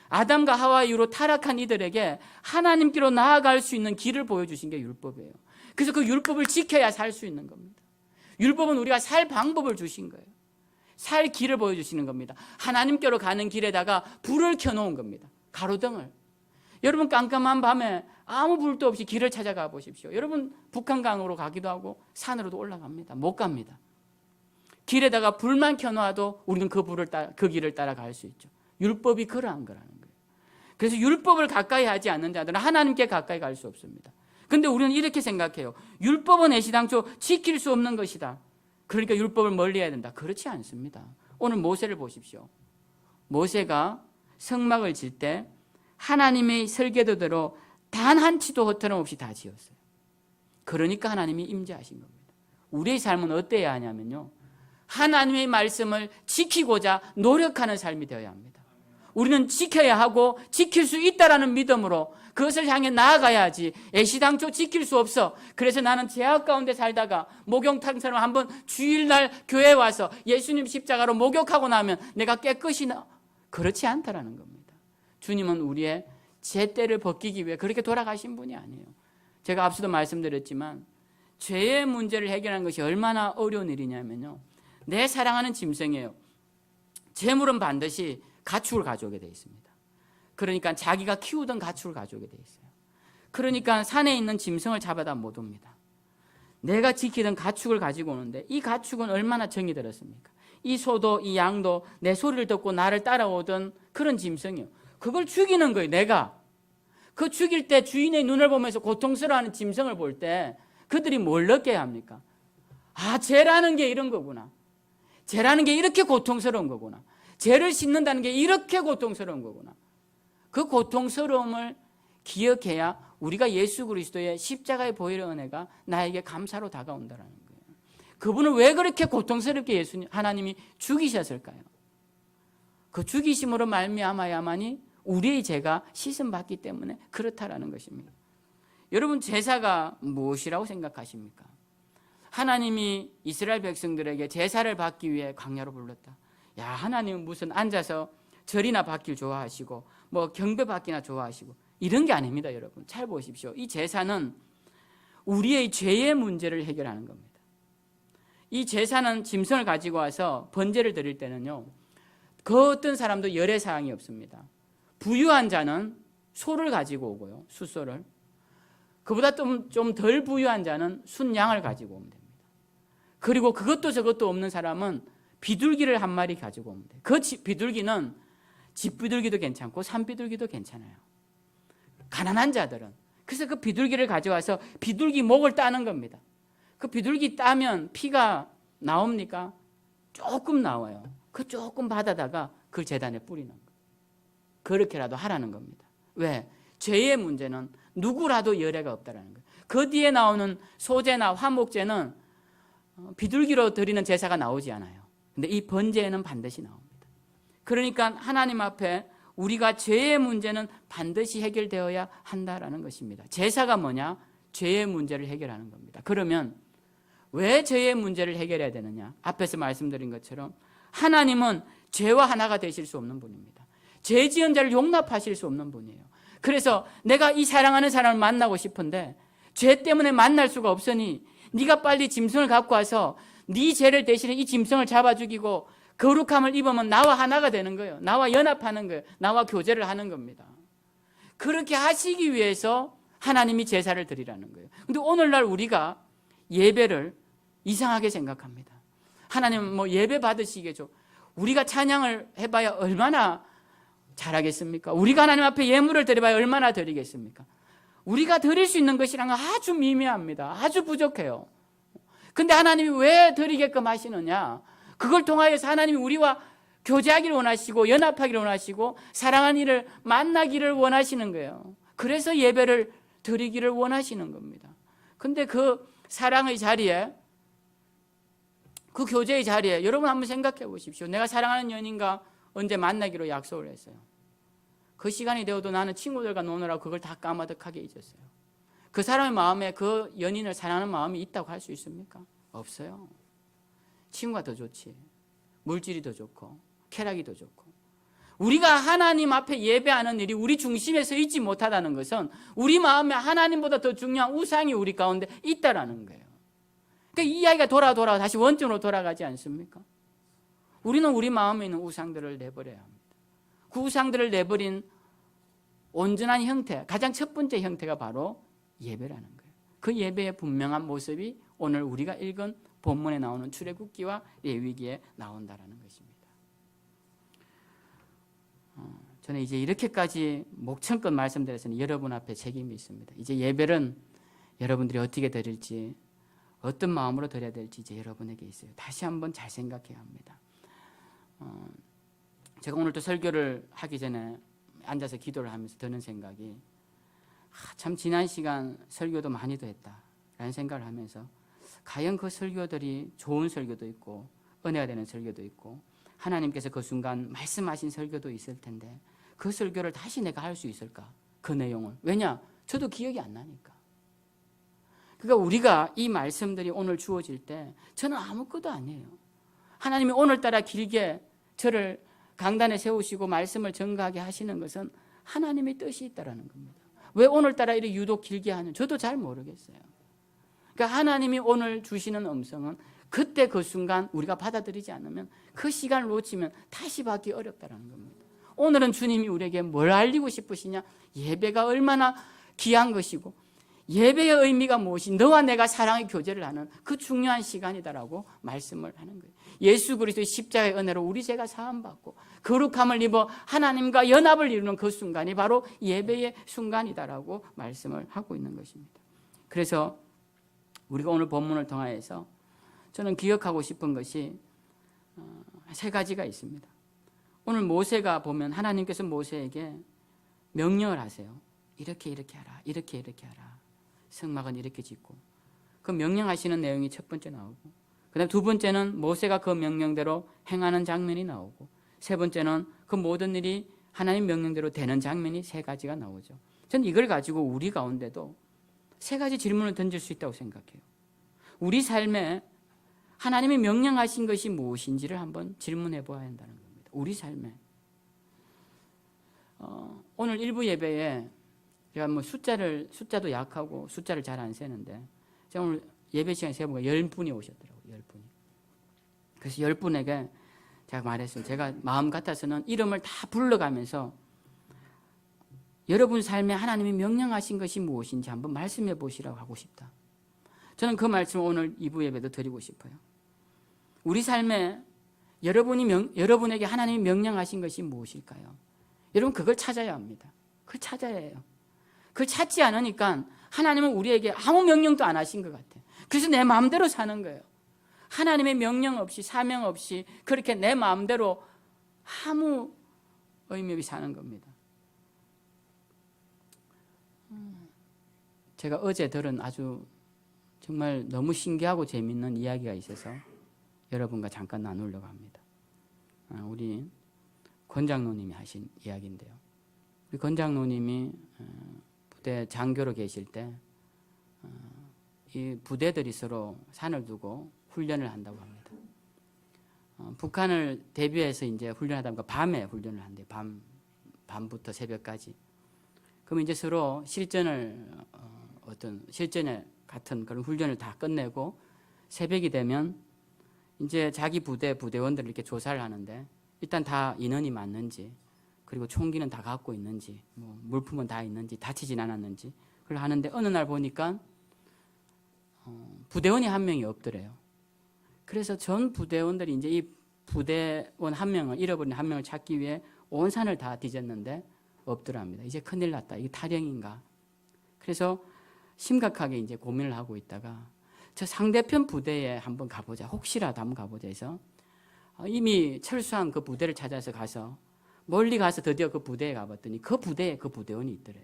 아담과 하와 이후로 타락한 이들에게 하나님께로 나아갈 수 있는 길을 보여주신 게 율법이에요. 그래서 그 율법을 지켜야 살 수 있는 겁니다. 율법은 우리가 살 방법을 주신 거예요. 살 길을 보여주시는 겁니다. 하나님께로 가는 길에다가 불을 켜놓은 겁니다. 가로등을. 여러분 깜깜한 밤에 아무 불도 없이 길을 찾아가 보십시오. 여러분 북한강으로 가기도 하고 산으로도 올라갑니다. 못 갑니다. 길에다가 불만 켜놔도 우리는 그 길을 따라갈 수 있죠. 율법이 그러한 거라는 거예요. 그래서 율법을 가까이 하지 않는 자들은 하나님께 가까이 갈 수 없습니다. 그런데 우리는 이렇게 생각해요. 율법은 애시당초 지킬 수 없는 것이다. 그러니까 율법을 멀리해야 된다. 그렇지 않습니다. 오늘 모세를 보십시오. 모세가 성막을 질 때 하나님의 설계도대로 단 한 치도 허투름없이 다 지었어요. 그러니까 하나님이 임재하신 겁니다. 우리의 삶은 어때야 하냐면요, 하나님의 말씀을 지키고자 노력하는 삶이 되어야 합니다. 우리는 지켜야 하고 지킬 수 있다라는 믿음으로 그것을 향해 나아가야지. 애시당초 지킬 수 없어. 그래서 나는 제약 가운데 살다가 목욕탕처럼 한번 주일날 교회에 와서 예수님 십자가로 목욕하고 나면 내가 깨끗이 그렇지 않다라는 겁니다. 주님은 우리의 잿대를 벗기기 위해 그렇게 돌아가신 분이 아니에요. 제가 앞서도 말씀드렸지만 죄의 문제를 해결하는 것이 얼마나 어려운 일이냐면요, 내 사랑하는 짐승이에요. 재물은 반드시 가축을 가져오게 되어 있습니다. 그러니까 자기가 키우던 가축을 가져오게 되어 있어요. 그러니까 산에 있는 짐승을 잡아다 못 옵니다. 내가 지키던 가축을 가지고 오는데 이 가축은 얼마나 정이 들었습니까? 이 소도 이 양도 내 소리를 듣고 나를 따라오던 그런 짐승이요. 그걸 죽이는 거예요. 내가 그 죽일 때 주인의 눈을 보면서 고통스러워하는 짐승을 볼 때 그들이 뭘 느껴야 합니까? 아, 죄라는 게 이런 거구나. 죄라는 게 이렇게 고통스러운 거구나. 죄를 씻는다는 게 이렇게 고통스러운 거구나. 그 고통스러움을 기억해야 우리가 예수 그리스도의 십자가의 보혈의 은혜가 나에게 감사로 다가온다는 거예요. 그분을 왜 그렇게 고통스럽게 하나님이 죽이셨을까요? 그 죽이심으로 말미암아야만이 우리의 죄가 씻음받기 때문에 그렇다라는 것입니다. 여러분, 제사가 무엇이라고 생각하십니까? 하나님이 이스라엘 백성들에게 제사를 받기 위해 광야로 불렀다. 야, 하나님은 무슨 앉아서 절이나 받길 좋아하시고 뭐 경배 받기나 좋아하시고 이런 게 아닙니다. 여러분 잘 보십시오. 이 제사는 우리의 죄의 문제를 해결하는 겁니다. 이 제사는 짐승을 가지고 와서 번제를 드릴 때는요, 그 어떤 사람도 열애 사항이 없습니다. 부유한 자는 소를 가지고 오고요, 숫소를. 그보다 좀 덜 부유한 자는 순양을 가지고 오면 됩니다. 그리고 그것도 저것도 없는 사람은 비둘기를 한 마리 가지고 오면 돼요. 그 비둘기는 집 비둘기도 괜찮고 산 비둘기도 괜찮아요. 가난한 자들은. 그래서 그 비둘기를 가져와서 비둘기 목을 따는 겁니다. 그 비둘기 따면 피가 나옵니까? 조금 나와요. 그 조금 받아다가 그 제단에 뿌리는 거예요. 그렇게라도 하라는 겁니다. 왜? 죄의 문제는 누구라도 열애가 없다는 거예요. 그 뒤에 나오는 소제나 화목제는 비둘기로 드리는 제사가 나오지 않아요. 근데 이 번제에는 반드시 나옵니다. 그러니까 하나님 앞에 우리가 죄의 문제는 반드시 해결되어야 한다라는 것입니다. 제사가 뭐냐? 죄의 문제를 해결하는 겁니다. 그러면 왜 죄의 문제를 해결해야 되느냐? 앞에서 말씀드린 것처럼 하나님은 죄와 하나가 되실 수 없는 분입니다. 죄 지은 자를 용납하실 수 없는 분이에요. 그래서 내가 이 사랑하는 사람을 만나고 싶은데 죄 때문에 만날 수가 없으니 네가 빨리 짐승을 갖고 와서 네 죄를 대신에 이 짐승을 잡아 죽이고 거룩함을 입으면 나와 하나가 되는 거예요. 나와 연합하는 거예요. 나와 교제를 하는 겁니다. 그렇게 하시기 위해서 하나님이 제사를 드리라는 거예요. 근데 오늘날 우리가 예배를 이상하게 생각합니다. 하나님은 뭐 예배 받으시겠죠. 우리가 찬양을 해봐야 얼마나 잘하겠습니까? 우리가 하나님 앞에 예물을 드려봐야 얼마나 드리겠습니까? 우리가 드릴 수 있는 것이란 건 아주 미미합니다. 아주 부족해요. 근데 하나님이 왜 드리게끔 하시느냐? 그걸 통하여서 하나님이 우리와 교제하기를 원하시고 연합하기를 원하시고 사랑하는 이를 만나기를 원하시는 거예요. 그래서 예배를 드리기를 원하시는 겁니다. 근데 그 사랑의 자리에, 그 교제의 자리에 여러분 한번 생각해 보십시오. 내가 사랑하는 연인과 언제 만나기로 약속을 했어요. 그 시간이 되어도 나는 친구들과 노느라고 그걸 다 까마득하게 잊었어요. 그 사람의 마음에 그 연인을 사랑하는 마음이 있다고 할 수 있습니까? 없어요. 친구가 더 좋지. 물질이 더 좋고 쾌락이 더 좋고. 우리가 하나님 앞에 예배하는 일이 우리 중심에 서 있지 못하다는 것은 우리 마음에 하나님보다 더 중요한 우상이 우리 가운데 있다라는 거예요. 그러니까 이 이야기가 돌아 다시 원점으로 돌아가지 않습니까? 우리는 우리 마음에 있는 우상들을 내버려야 합니다. 그 우상들을 내버린 온전한 형태, 가장 첫 번째 형태가 바로 예배라는 거예요. 그 예배의 분명한 모습이 오늘 우리가 읽은 본문에 나오는 출애굽기와 레위기에 나온다라는 것입니다. 저는 이제 이렇게까지 목청껏 말씀드려서는 여러분 앞에 책임이 있습니다. 이제 예배는 여러분들이 어떻게 드릴지, 어떤 마음으로 드려야 될지 이제 여러분에게 있어요. 다시 한번 잘 생각해야 합니다. 제가 오늘 또 설교를 하기 전에 앉아서 기도를 하면서 드는 생각이, 참 지난 시간 설교도 많이도 했다라는 생각을 하면서, 과연 그 설교들이 좋은 설교도 있고 은혜가 되는 설교도 있고 하나님께서 그 순간 말씀하신 설교도 있을 텐데 그 설교를 다시 내가 할 수 있을까? 그 내용을. 왜냐? 저도 기억이 안 나니까. 그러니까 우리가 이 말씀들이 오늘 주어질 때 저는 아무것도 아니에요. 하나님이 오늘따라 길게 저를 강단에 세우시고 말씀을 전가하게 하시는 것은 하나님의 뜻이 있다는 겁니다. 왜 오늘따라 이렇게 유독 길게 하는, 저도 잘 모르겠어요. 그러니까 하나님이 오늘 주시는 음성은 그때 그 순간 우리가 받아들이지 않으면, 그 시간을 놓치면 다시 받기 어렵다는 겁니다. 오늘은 주님이 우리에게 뭘 알리고 싶으시냐? 예배가 얼마나 귀한 것이고 예배의 의미가 무엇이, 너와 내가 사랑의 교제를 하는 그 중요한 시간이다라고 말씀을 하는 거예요. 예수 그리스도의 십자가의 은혜로 우리 죄가 사함받고 거룩함을 입어 하나님과 연합을 이루는 그 순간이 바로 예배의 순간이다라고 말씀을 하고 있는 것입니다. 그래서 우리가 오늘 본문을 통하여서 저는 기억하고 싶은 것이 세 가지가 있습니다. 오늘 모세가 보면 하나님께서 모세에게 명령을 하세요. 이렇게 하라, 이렇게 하라. 성막은 이렇게 짓고. 그 명령하시는 내용이 첫 번째 나오고, 그 다음 두 번째는 모세가 그 명령대로 행하는 장면이 나오고, 세 번째는 그 모든 일이 하나님 명령대로 되는 장면이 세 가지가 나오죠. 저는 이걸 가지고 우리 가운데도 세 가지 질문을 던질 수 있다고 생각해요. 우리 삶에 하나님이 명령하신 것이 무엇인지를 한번 질문해 보아야 한다는 겁니다. 우리 삶에. 오늘 일부 예배에 제가 뭐 숫자도 약하고 숫자를 잘 안 세는데, 제가 오늘 예배 시간에 세보니까 10분이 오셨더라고요. 10분이. 그래서 10분에게 제가 말했어요. 제가 마음 같아서는 이름을 다 불러가면서 여러분 삶에 하나님이 명령하신 것이 무엇인지 한번 말씀해 보시라고 하고 싶다. 저는 그 말씀을 오늘 2부 예배도 드리고 싶어요. 우리 삶에 여러분에게 하나님이 명령하신 것이 무엇일까요? 여러분 그걸 찾아야 합니다. 그걸 찾아야 해요. 그걸 찾지 않으니까 하나님은 우리에게 아무 명령도 안 하신 것 같아요. 그래서 내 마음대로 사는 거예요. 하나님의 명령 없이 사명 없이 그렇게 내 마음대로 아무 의미 없이 사는 겁니다. 제가 어제 들은 아주 정말 너무 신기하고 재미있는 이야기가 있어서 여러분과 잠깐 나누려고 합니다. 우리 권장로님이 하신 이야기인데요. 우리 권장로님이 부대 장교로 계실 때 이 부대들이 서로 산을 두고 훈련을 한다고 합니다. 북한을 대비해서 이제 훈련하다 보니까 밤에 훈련을 한대요. 밤부터 새벽까지. 그러면 이제 서로 실전에 같은 그런 훈련을 다 끝내고 새벽이 되면 이제 자기 부대원들을 이렇게 조사를 하는데, 일단 다 인원이 맞는지, 그리고 총기는 다 갖고 있는지, 뭐 물품은 다 있는지, 다치진 않았는지 그걸 하는데, 어느 날 보니까 부대원이 한 명이 없더래요. 그래서 전 부대원들이 이제 이 부대원 한 명을, 잃어버린 한 명을 찾기 위해 온 산을 다 뒤졌는데 없더랍니다. 이제 큰일 났다. 이게 탈영인가? 그래서 심각하게 이제 고민을 하고 있다가 저 상대편 부대에 한번 가보자. 혹시라도 한번 가보자 해서 이미 철수한 그 부대를 찾아서 가서 멀리 가서 드디어 그 부대에 가봤더니 그 부대에 그 부대원이 있더래요.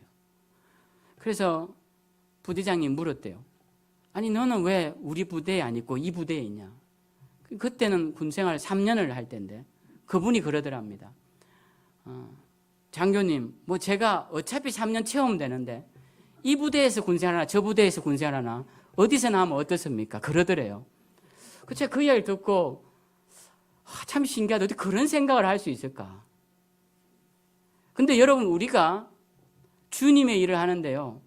그래서 부대장님 물었대요. 아니 너는 왜 우리 부대에 안 있고 이 부대에 있냐? 그때는 군생활 3년을 할 때인데 그분이 그러더랍니다. 장교님, 뭐 제가 어차피 3년 채우면 되는데 이 부대에서 군생활하나 저 부대에서 군생활하나 어디서나 하면 어떻습니까? 그러더래요. 제가 그 이야기를 듣고 참 신기하다. 어떻게 그런 생각을 할 수 있을까? 근데 여러분, 우리가 주님의 일을 하는데요,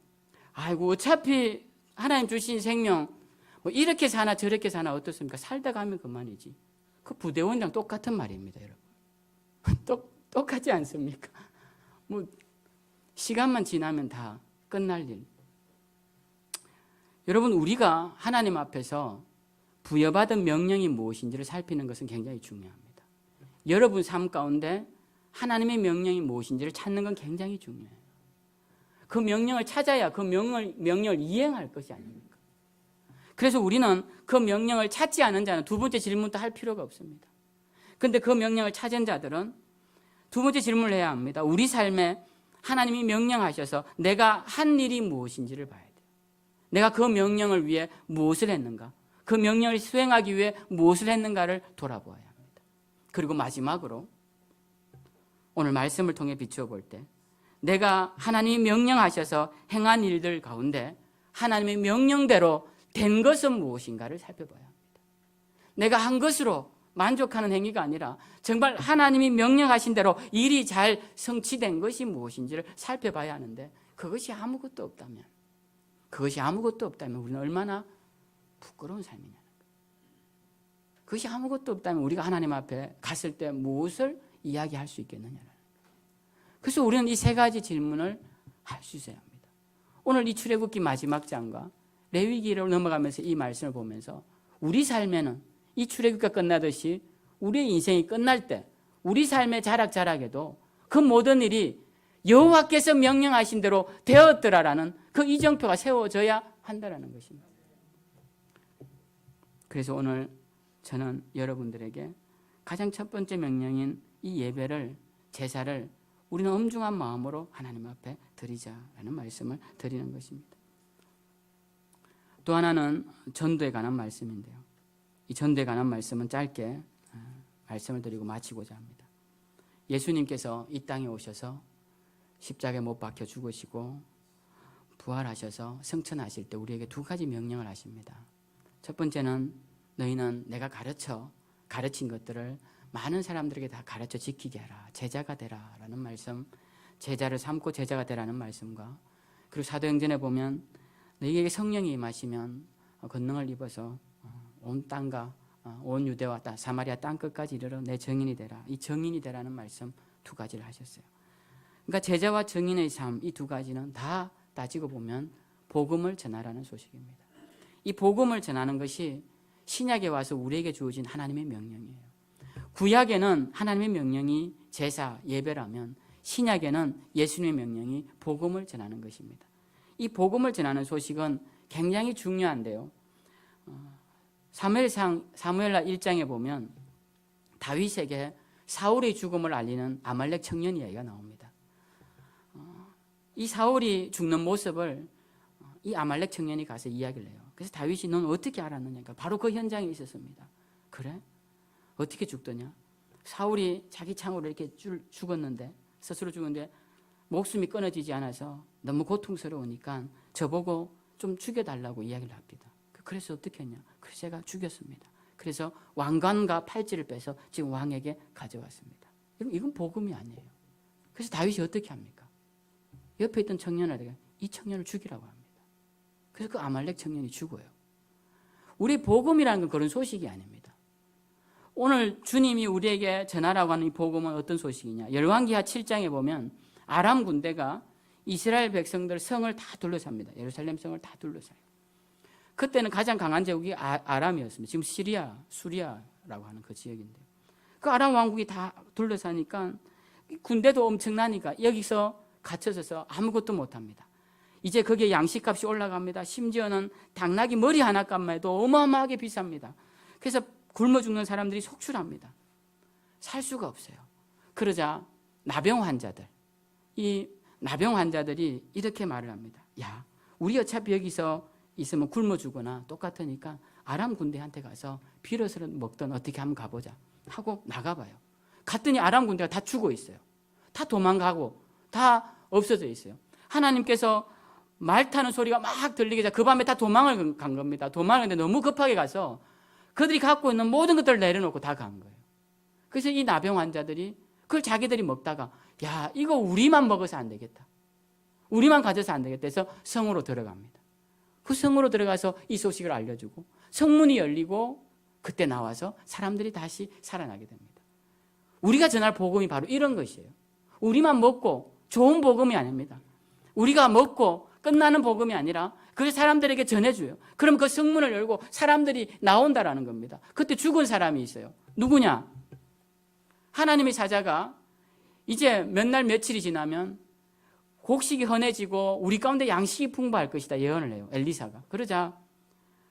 아이고 어차피 하나님 주신 생명 뭐 이렇게 사나 저렇게 사나 어떻습니까? 살다 가면 그만이지. 그 부대원이랑 똑같은 말입니다, 여러분. 똑같지 않습니까? 뭐 시간만 지나면 다 끝날 일. 여러분, 우리가 하나님 앞에서 부여받은 명령이 무엇인지를 살피는 것은 굉장히 중요합니다. 여러분 삶 가운데 하나님의 명령이 무엇인지를 찾는 건 굉장히 중요해요. 그 명령을 찾아야 그 명령을 이행할 것이 아닙니까? 그래서 우리는 그 명령을 찾지 않은 자는 두 번째 질문도 할 필요가 없습니다. 그런데 그 명령을 찾은 자들은 두 번째 질문을 해야 합니다. 우리 삶에 하나님이 명령하셔서 내가 한 일이 무엇인지를 봐야 돼요. 내가 그 명령을 위해 무엇을 했는가? 그 명령을 수행하기 위해 무엇을 했는가를 돌아보아야 합니다. 그리고 마지막으로 오늘 말씀을 통해 비추어 볼 때 내가 하나님이 명령하셔서 행한 일들 가운데 하나님의 명령대로 된 것은 무엇인가를 살펴봐야 합니다. 내가 한 것으로 만족하는 행위가 아니라 정말 하나님이 명령하신 대로 일이 잘 성취된 것이 무엇인지를 살펴봐야 하는데 그것이 아무것도 없다면 우리는 얼마나 부끄러운 삶이냐는 거예요. 그것이 아무것도 없다면 우리가 하나님 앞에 갔을 때 무엇을 이야기할 수 있겠느냐는 거예요. 그래서 우리는 이 세 가지 질문을 할 수 있어야 합니다. 오늘 이 출애굽기 마지막 장과 레위기로 넘어가면서 이 말씀을 보면서 우리 삶에는 이 출애굽기가 끝나듯이 우리의 인생이 끝날 때 우리 삶의 자락자락에도 그 모든 일이 여호와께서 명령하신 대로 되었더라라는 그 이정표가 세워져야 한다라는 것입니다. 그래서 오늘 저는 여러분들에게 가장 첫 번째 명령인 이 예배를, 제사를 우리는 엄중한 마음으로 하나님 앞에 드리자라는 말씀을 드리는 것입니다. 또 하나는 전도에 관한 말씀인데요. 이 전도에 관한 말씀은 짧게 말씀을 드리고 마치고자 합니다. 예수님께서 이 땅에 오셔서 십자가에 못 박혀 죽으시고 부활하셔서 승천하실 때 우리에게 두 가지 명령을 하십니다. 첫 번째는 너희는 내가 가르친 것들을 많은 사람들에게 다 가르쳐 지키게 하라. 제자가 되라 라는 말씀, 제자를 삼고 제자가 되라는 말씀과 그리고 사도행전에 보면 너희에게 성령이 임하시면 권능을 입어서 온 땅과 온 유대와 사마리아 땅 끝까지 이르러 내 증인이 되라. 이 증인이 되라는 말씀 두 가지를 하셨어요. 그러니까 제자와 증인의 삶, 이 두 가지는 다 따지고 보면 복음을 전하라는 소식입니다. 이 복음을 전하는 것이 신약에 와서 우리에게 주어진 하나님의 명령이에요. 구약에는 하나님의 명령이 제사, 예배라면 신약에는 예수님의 명령이 복음을 전하는 것입니다. 이 복음을 전하는 소식은 굉장히 중요한데요. 사무엘하 1장에 보면 다윗에게 사울의 죽음을 알리는 아말렉 청년 이야기가 나옵니다. 이 사울이 죽는 모습을 이 아말렉 청년이 가서 이야기를 해요. 그래서 다윗이 넌 어떻게 알았느냐? 바로 그 현장에 있었습니다. 그래? 어떻게 죽더냐? 사울이 자기 창으로 이렇게 죽었는데, 스스로 죽었는데 목숨이 끊어지지 않아서 너무 고통스러우니까 저보고 좀 죽여달라고 이야기를 합니다. 그래서 어떻게 했냐? 그래서 제가 죽였습니다. 그래서 왕관과 팔찌를 빼서 지금 왕에게 가져왔습니다. 이건 복음이 아니에요. 그래서 다윗이 어떻게 합니까? 옆에 있던 청년에게 이 청년을 죽이라고 합니다. 그래서 그 아말렉 청년이 죽어요. 우리 복음이라는 건 그런 소식이 아닙니다. 오늘 주님이 우리에게 전하라고 하는 이 복음은 어떤 소식이냐? 열왕기하 7장에 보면 아람 군대가 이스라엘 백성들 성을 다 둘러쌉니다. 예루살렘 성을 다 둘러싸요. 그때는 가장 강한 제국이 아람이었습니다. 지금 시리아, 수리아라고 하는 그 지역인데요. 그 아람 왕국이 다 둘러싸니까 군대도 엄청나니까 여기서 갇혀서 아무것도 못합니다. 이제 거기에 양식값이 올라갑니다. 심지어는 당나귀 머리 하나 값만 해도 어마어마하게 비쌉니다. 그래서 굶어 죽는 사람들이 속출합니다. 살 수가 없어요. 그러자 나병 환자들이 이렇게 말을 합니다. 야, 우리 어차피 여기서 있으면 굶어 죽거나 똑같으니까 아람 군대한테 가서 비로소를 먹던 어떻게 한번 가보자 하고 나가봐요. 갔더니 아람 군대가 다 죽어 있어요. 다 도망가고 다 없어져 있어요. 하나님께서 말 타는 소리가 막 들리게 그 밤에 다 도망을 간 겁니다. 도망을 했는데 너무 급하게 가서 그들이 갖고 있는 모든 것들을 내려놓고 다 간 거예요. 그래서 이 나병 환자들이 그걸 자기들이 먹다가 야, 이거 우리만 먹어서 안 되겠다. 우리만 가져서 안 되겠다 해서 성으로 들어갑니다. 그 성으로 들어가서 이 소식을 알려주고 성문이 열리고 그때 나와서 사람들이 다시 살아나게 됩니다. 우리가 전할 복음이 바로 이런 것이에요. 우리만 먹고 좋은 복음이 아닙니다. 우리가 먹고 끝나는 복음이 아니라 그 사람들에게 전해줘요. 그럼 그 성문을 열고 사람들이 나온다라는 겁니다. 그때 죽은 사람이 있어요. 누구냐? 하나님의 사자가 이제 몇 날 며칠이 지나면 곡식이 헌해지고 우리 가운데 양식이 풍부할 것이다 예언을 해요. 엘리사가. 그러자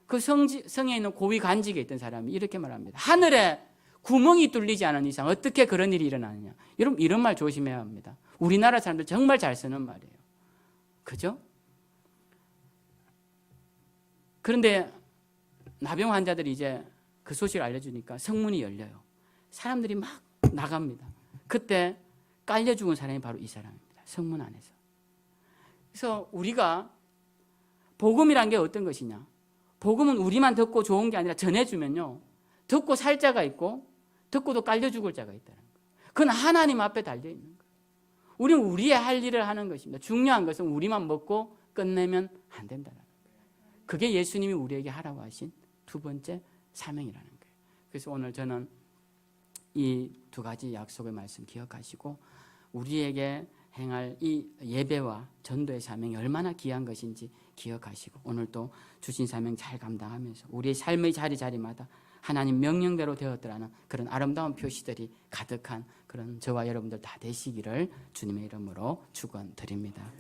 그 성에 있는 고위 관직에 있던 사람이 이렇게 말합니다. 하늘에 구멍이 뚫리지 않은 이상 어떻게 그런 일이 일어나느냐. 여러분 이런 말 조심해야 합니다. 우리나라 사람들 정말 잘 쓰는 말이에요. 그죠? 그런데 나병 환자들이 이제 그 소식을 알려주니까 성문이 열려요. 사람들이 막 나갑니다. 그때 깔려 죽은 사람이 바로 이 사람입니다. 성문 안에서. 그래서 우리가 복음이란 게 어떤 것이냐? 복음은 우리만 듣고 좋은 게 아니라 전해주면요. 듣고 살 자가 있고 듣고도 깔려 죽을 자가 있다는 거예요. 그건 하나님 앞에 달려있는 거예요. 우리는 우리의 할 일을 하는 것입니다. 중요한 것은 우리만 먹고 끝내면 안 된다는 거예요. 그게 예수님이 우리에게 하라고 하신 두 번째 사명이라는 거예요. 그래서 오늘 저는 이 두 가지 약속의 말씀 기억하시고 우리에게 행할 이 예배와 전도의 사명이 얼마나 귀한 것인지 기억하시고 오늘 또 주신 사명 잘 감당하면서 우리의 삶의 자리자리마다 하나님 명령대로 되었더라는 그런 아름다운 표시들이 가득한 그런 저와 여러분들 다 되시기를 주님의 이름으로 축원드립니다.